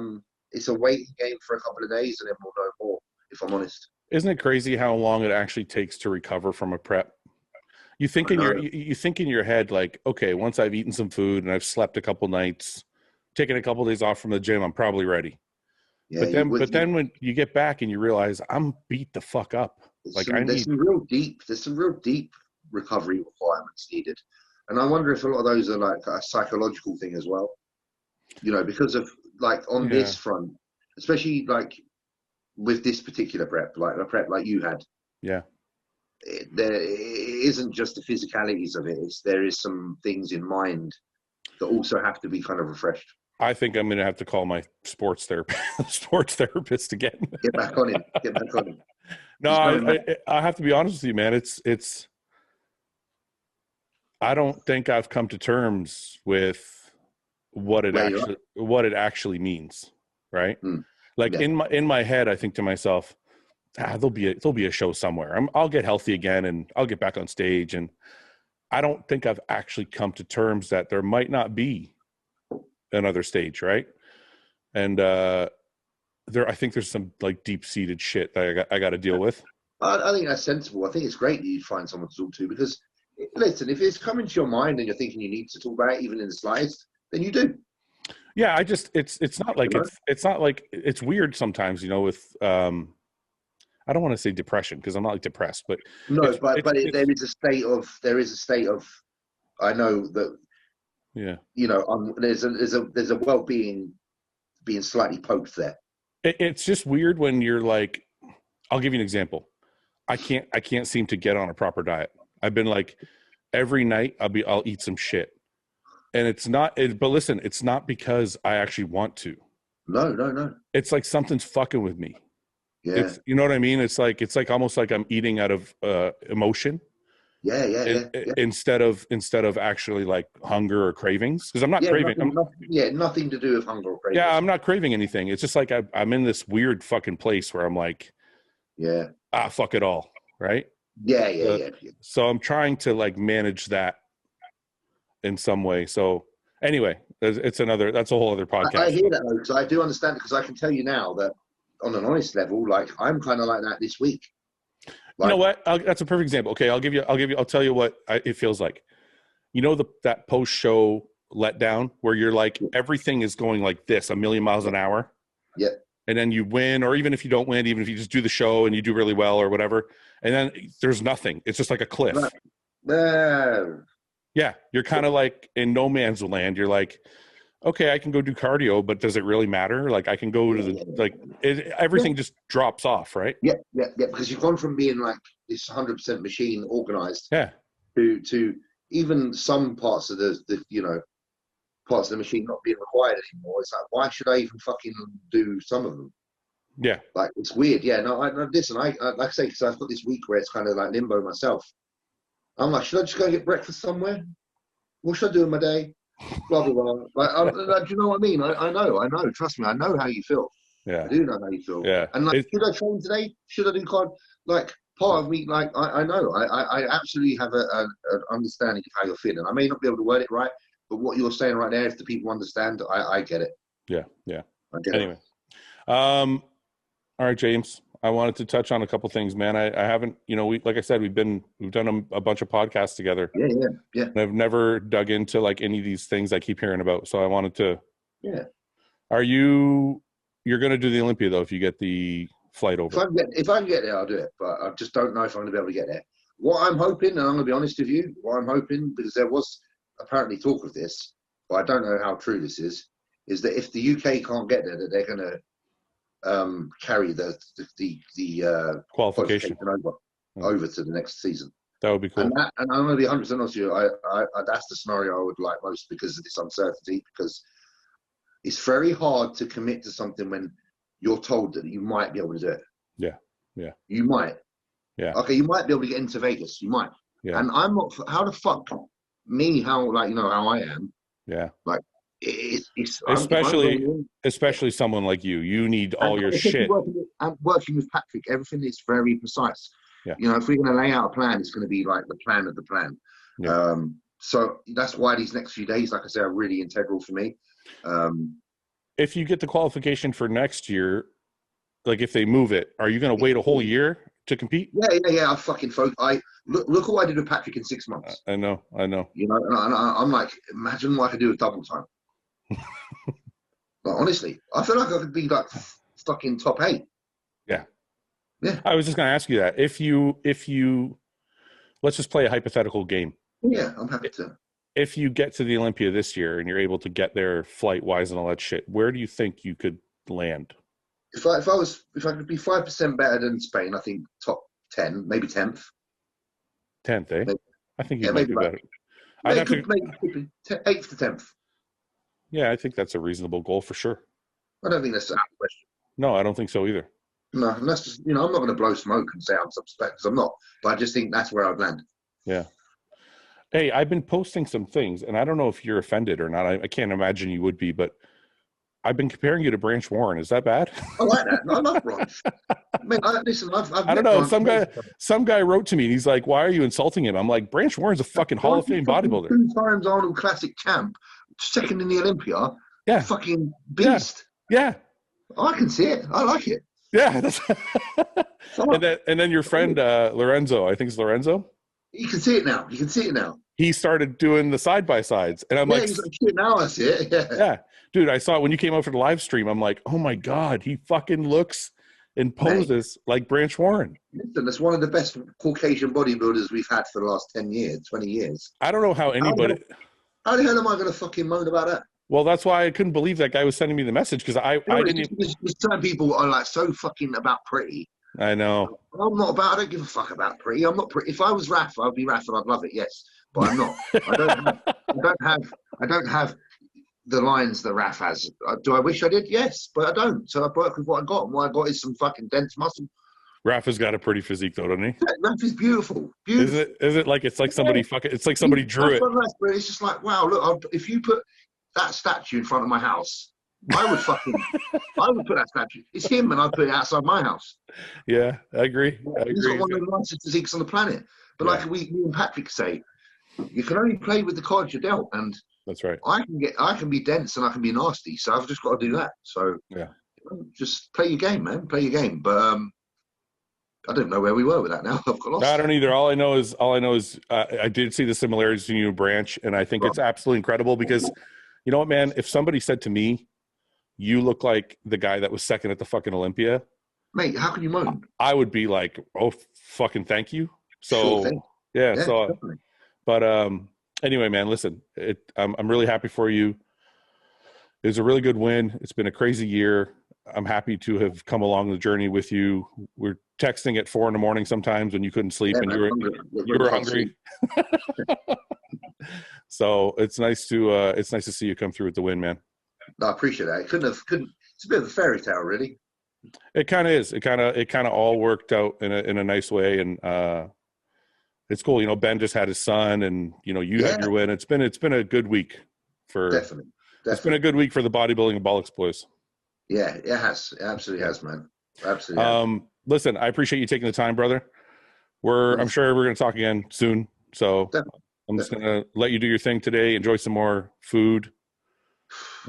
waiting game for a couple of days, and then we'll know more, if I'm honest. Isn't it crazy how long it actually takes to recover from a prep? You think in your head, like, okay, once I've eaten some food and I've slept a couple nights, taken a couple of days off from the gym, I'm probably ready. Yeah, but then when you get back and you realize I'm beat the fuck up. There's some real deep recovery requirements needed. And I wonder if a lot of those are like a psychological thing as well. Because of like on this front, especially like with this particular prep, like a prep like you had. Yeah. It isn't just the physicalities of it. There is some things in mind that also have to be kind of refreshed. I think I'm going to have to call my sports therapist again. Get back on him. No, I have to be honest with you, man. It's. I don't think I've come to terms with what it actually means, right? Like in my head, I think to myself, there'll be a show somewhere. I'll get healthy again and I'll get back on stage. And I don't think I've actually come to terms that there might not be another stage, right? And I think there's some like deep-seated shit that I got to deal with. I think that's sensible. I think it's great that you find someone to talk to, because listen, if it's coming to your mind and you're thinking you need to talk about it, even in the slightest, then you do. Yeah, it's not like it's weird sometimes, with I don't want to say depression, because I'm not like depressed, but there is a state of I know that there's a well-being being slightly poked there. It's just weird when you're like, I'll give you an example. I can't seem to get on a proper diet. I've been like, every night I'll eat some shit, and but listen, it's not because I actually want to. No. It's like something's fucking with me. Yeah. You know what I mean? It's like almost like I'm eating out of emotion. Yeah. Instead of actually like hunger or cravings, because I'm not craving. Nothing to do with hunger or cravings. Yeah, I'm not craving anything. It's just like I'm in this weird fucking place where I'm like, fuck it all, right? Yeah. So I'm trying to like manage that in some way. So anyway, that's a whole other podcast. I hear that though, because I do understand it, because I can tell you now that on an honest level, like I'm kind of like that this week. Like, you know what? That's a perfect example. Okay, I'll tell you what it feels like. That post-show letdown where you're like, everything is going like this, a million miles an hour. Yeah. And then you win, or even if you don't win, even if you just do the show and you do really well or whatever, and then there's nothing. It's just like a cliff. Yeah. You're kind of like in no man's land. You're like, okay, I can go do cardio, but does it really matter? Like I can go to the, everything just drops off, right? Yeah. Because you've gone from being like this 100% machine organized to even some parts of the parts of the machine not being required anymore. It's like, why should I even fucking do some of them? Yeah. Like, it's weird. Yeah, no, listen, I like I say, because I've got this week where it's kind of like limbo myself. I'm like, should I just go get breakfast somewhere? What should I do in my day? Blah, blah, blah. Like, do you know what I mean? I know. Trust me, I know how you feel. Yeah. I do know how you feel. Yeah. And like, should I train today? Should I do cardio? Like, part of me, like, I know. I absolutely have an understanding of how you're feeling. I may not be able to word it right, but what you're saying right there, if the people understand, I get it. Yeah. I get it. All right, James. I wanted to touch on a couple things, man. I haven't, like I said, we've done a bunch of podcasts together. Yeah. And I've never dug into like any of these things I keep hearing about. So I wanted to. Yeah. You're going to do the Olympia though if you get the flight over? If I can get there, I'll do it. But I just don't know if I'm going to be able to get there. What I'm hoping, and I'm going to be honest with you, because there was apparently talk of this, but I don't know how true this is that if the UK can't get there, that they're going to carry the qualification over to the next season. That would be cool. And I'm going to be 100% honest with you. I that's the scenario I would like most because of this uncertainty. Because it's very hard to commit to something when you're told that you might be able to do it. Yeah. You might. Yeah. Okay, you might be able to get into Vegas. You might. Yeah. And I'm not. How the fuck me? How how I am. Yeah. Like it's especially someone like you. You need all your shit. Working with Patrick, everything is very precise. Yeah. If we're going to lay out a plan, it's going to be like the plan of the plan. Yeah. So that's why these next few days, like I say, are really integral for me. If you get the qualification for next year, like if they move it, are you going to wait a whole year to compete? Yeah. I fucking look what I did with Patrick in 6 months. I know. And I'm like, imagine what I could do with double time. Like, honestly, I feel like I could be like stuck in top 8. Yeah. I was just going to ask you that. If you, let's just play a hypothetical game. Yeah, I'm happy to. If you get to the Olympia this year and you're able to get there flight wise and all that shit, where do you think you could land? If I could be 5% better than Spain, I think top 10, maybe 10th. 10th, eh? Maybe. I think you might be better. Maybe 8th to 10th. Yeah, I think that's a reasonable goal for sure. I don't think that's out of the question. No, I don't think so either. No, and that's just, I'm not going to blow smoke and say I'm suspect because I'm not. But I just think that's where I'd land. Yeah. Hey, I've been posting some things, and I don't know if you're offended or not. I can't imagine you would be, but I've been comparing you to Branch Warren. Is that bad? I like that. No, I love Branch. Listen, I don't know. Some guy wrote to me, and he's like, "Why are you insulting him?" I'm like, "Branch Warren's a fucking Hall of Fame bodybuilder. 2 times Arnold Classic champ, 2nd in the Olympia. Yeah. Fucking beast. Yeah. I can see it. I like it. Yeah. and then your friend Lorenzo, I think it's Lorenzo. You can see it now. He started doing the side-by-sides. And I'm like, he's like, shit, now I see it. Yeah. Dude, I saw it when you came out for the live stream. I'm like, oh my God, he fucking looks and poses like Branch Warren. Listen, that's one of the best Caucasian bodybuilders we've had for the last 10 years, 20 years. I don't know how anybody... How the hell am I going to fucking moan about that? Well, that's why I couldn't believe that guy was sending me the message because I didn't even... Some people are like so fucking about pretty. I know. I'm not about. I don't give a fuck about pretty. I'm not pretty. If I was Raf, I'd be Raf and I'd love it. Yes, but I'm not. I don't have the lines that Raf has. Do I wish I did? Yes, but I don't. So I work with what I got, and what I got is some fucking dense muscle. Raf has got a pretty physique, though, doesn't he? Raf is beautiful. Is it like it's like somebody fucking? It's like somebody drew it. It's just like, wow, look. If you put that statue in front of my house, I would put that statue. It's him, and I'd put it outside my house. Yeah, I agree. He's got one of the nicest physiques on the planet. But like me and Patrick say, you can only play with the cards you're dealt, and that's right. I can be dense and I can be nasty, so I've just got to do that. So yeah, just play your game, man. Play your game. But I don't know where we were with that now. I've got lost. I don't either. All I know is I did see the similarities between you and Branch, and I think it's absolutely incredible because, you know what, man? If somebody said to me, "You look like the guy that was second at the fucking Olympia," mate, how can you moan? I would be like, "Oh, fucking thank you." So Sure thing. yeah. Definitely. But anyway, man, listen, I'm really happy for you. It was a really good win. It's been a crazy year. I'm happy to have come along the journey with you. We're texting at 4 a.m. sometimes when you couldn't sleep and you were hungry. So it's nice to see you come through with the win, man. No, I appreciate that. It's a bit of a fairy tale, really. It kind of is. It kind of all worked out in a nice way, and it's cool. You know, Ben just had his son, and you know, you had your win. It's been a good week for definitely. It's been a good week for the bodybuilding and bollocks boys. Yeah, it has. It absolutely has, man. Absolutely. Listen, I appreciate you taking the time, brother. I'm sure we're going to talk again soon. So I'm just going to let you do your thing today. Enjoy some more food.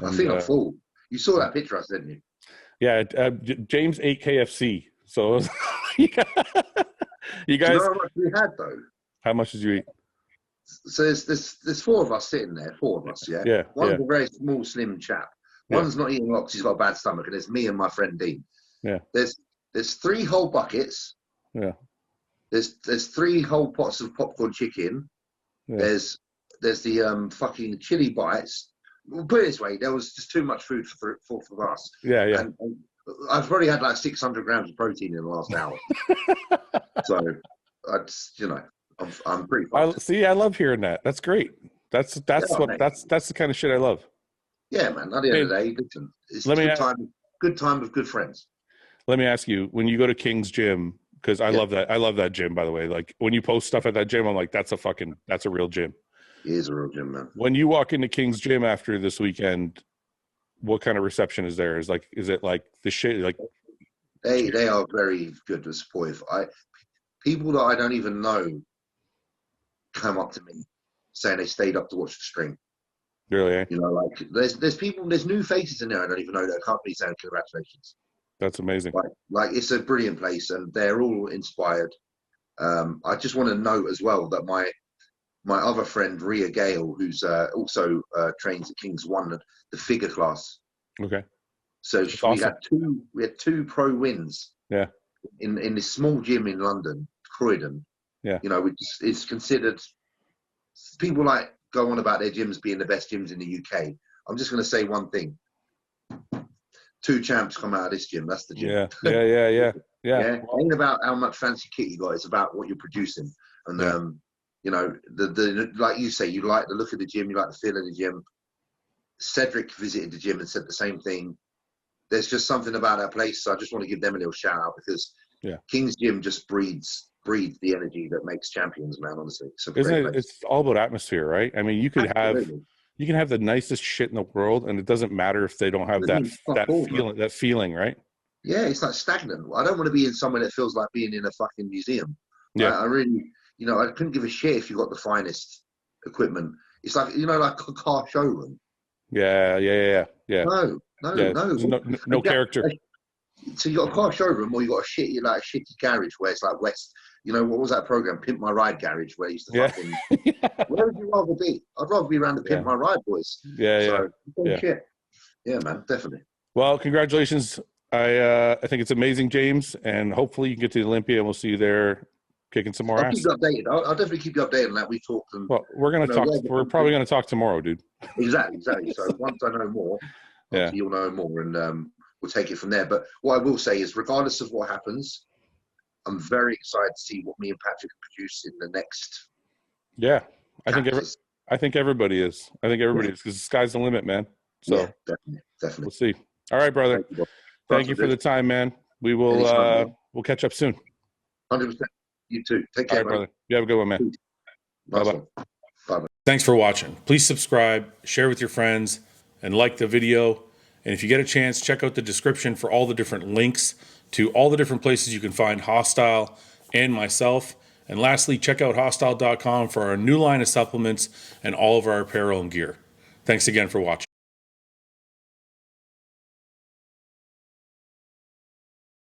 I think I'm full. You saw that picture, didn't you? Yeah, James ate KFC. So you guys. Do you know how much we had though? How much did you eat? So there's 4 of us sitting there. 4 of us, yeah. Yeah. One's a very small, slim chap. One's not eating a lot because he's got a bad stomach, and there's me and my friend Dean. Yeah. There's 3 whole buckets. Yeah. There's 3 whole pots of popcorn chicken. Yeah. There's the fucking chili bites. We'll put it this way: there was just too much food for us. Yeah, yeah. And I've probably had like 600 grams of protein in the last hour. So I'm pretty. I love hearing that. That's great. That's the kind of shit I love. Yeah, man. At the end of the day, listen, it's good time with good friends. Let me ask you: when you go to King's Gym, because I love that gym, by the way. Like when you post stuff at that gym, I'm like, that's a real gym. It is a real gym, man. When you walk into King's Gym after this weekend, what kind of reception is there? Is it like the shit? Like they are very good to supportive. People that I don't even know come up to me saying they stayed up to watch the stream. Really? Eh? You know, like there's new faces in there I don't even know that come up to me saying congratulations. That's amazing. Like it's a brilliant place, and they're all inspired. I just want to note as well that my other friend Ria Gale, who's also trains at King's, won the figure class. Okay. So awesome. we had two pro wins. Yeah. In this small gym in London, Croydon. Yeah. You know, which is considered. People like go on about their gyms being the best gyms in the UK. I'm just going to say one thing. 2 champs come out of this gym. That's the gym. Yeah. It ain't about how much fancy kit you got. It's about what you're producing. And you know, the like you say, you like the look of the gym, you like the feel of the gym. Cedric visited the gym and said the same thing. There's just something about that place. So I just want to give them a little shout out because King's Gym just breeds the energy that makes champions, man. Honestly, it's all about atmosphere, right? I mean, you can have the nicest shit in the world, and it doesn't matter if they don't have that feeling, right? Yeah, it's like stagnant. I don't want to be in somewhere that feels like being in a fucking museum. Yeah, I really, you know, I couldn't give a shit if you got the finest equipment. It's like, you know, like a car showroom. Yeah. No character. So you got a car showroom, or you got a shitty garage where it's like West. You know, what was that program? Pimp My Ride Garage, where you used to fucking. Where would you rather be? I'd rather be around the Pimp My Ride boys. Shit. Yeah, man, definitely. Well, congratulations. I think it's amazing, James, and hopefully you can get to the Olympia, and we'll see you there kicking some more ass. I'll keep you updated. I'll definitely keep you updated on that. We talked. Well, we're gonna talk. We're probably gonna talk tomorrow, dude. Exactly. So once I know more, you'll know more, and we'll take it from there. But what I will say is, regardless of what happens, I'm very excited to see what me and Patrick produce in the next. Yeah, I think everybody is. Because the sky's the limit, man. So definitely. We'll see. All right, brother. Thank you for the time, man. We will. We'll catch up soon. 100%. You too. Take care, brother. You have a good one, man. Bye-bye. Bye-bye. Thanks for watching. Please subscribe, share with your friends, and like the video. And if you get a chance, check out the description for all the different links to all the different places you can find Hostile and myself. And lastly, check out hostile.com for our new line of supplements and all of our apparel and gear. Thanks again for watching.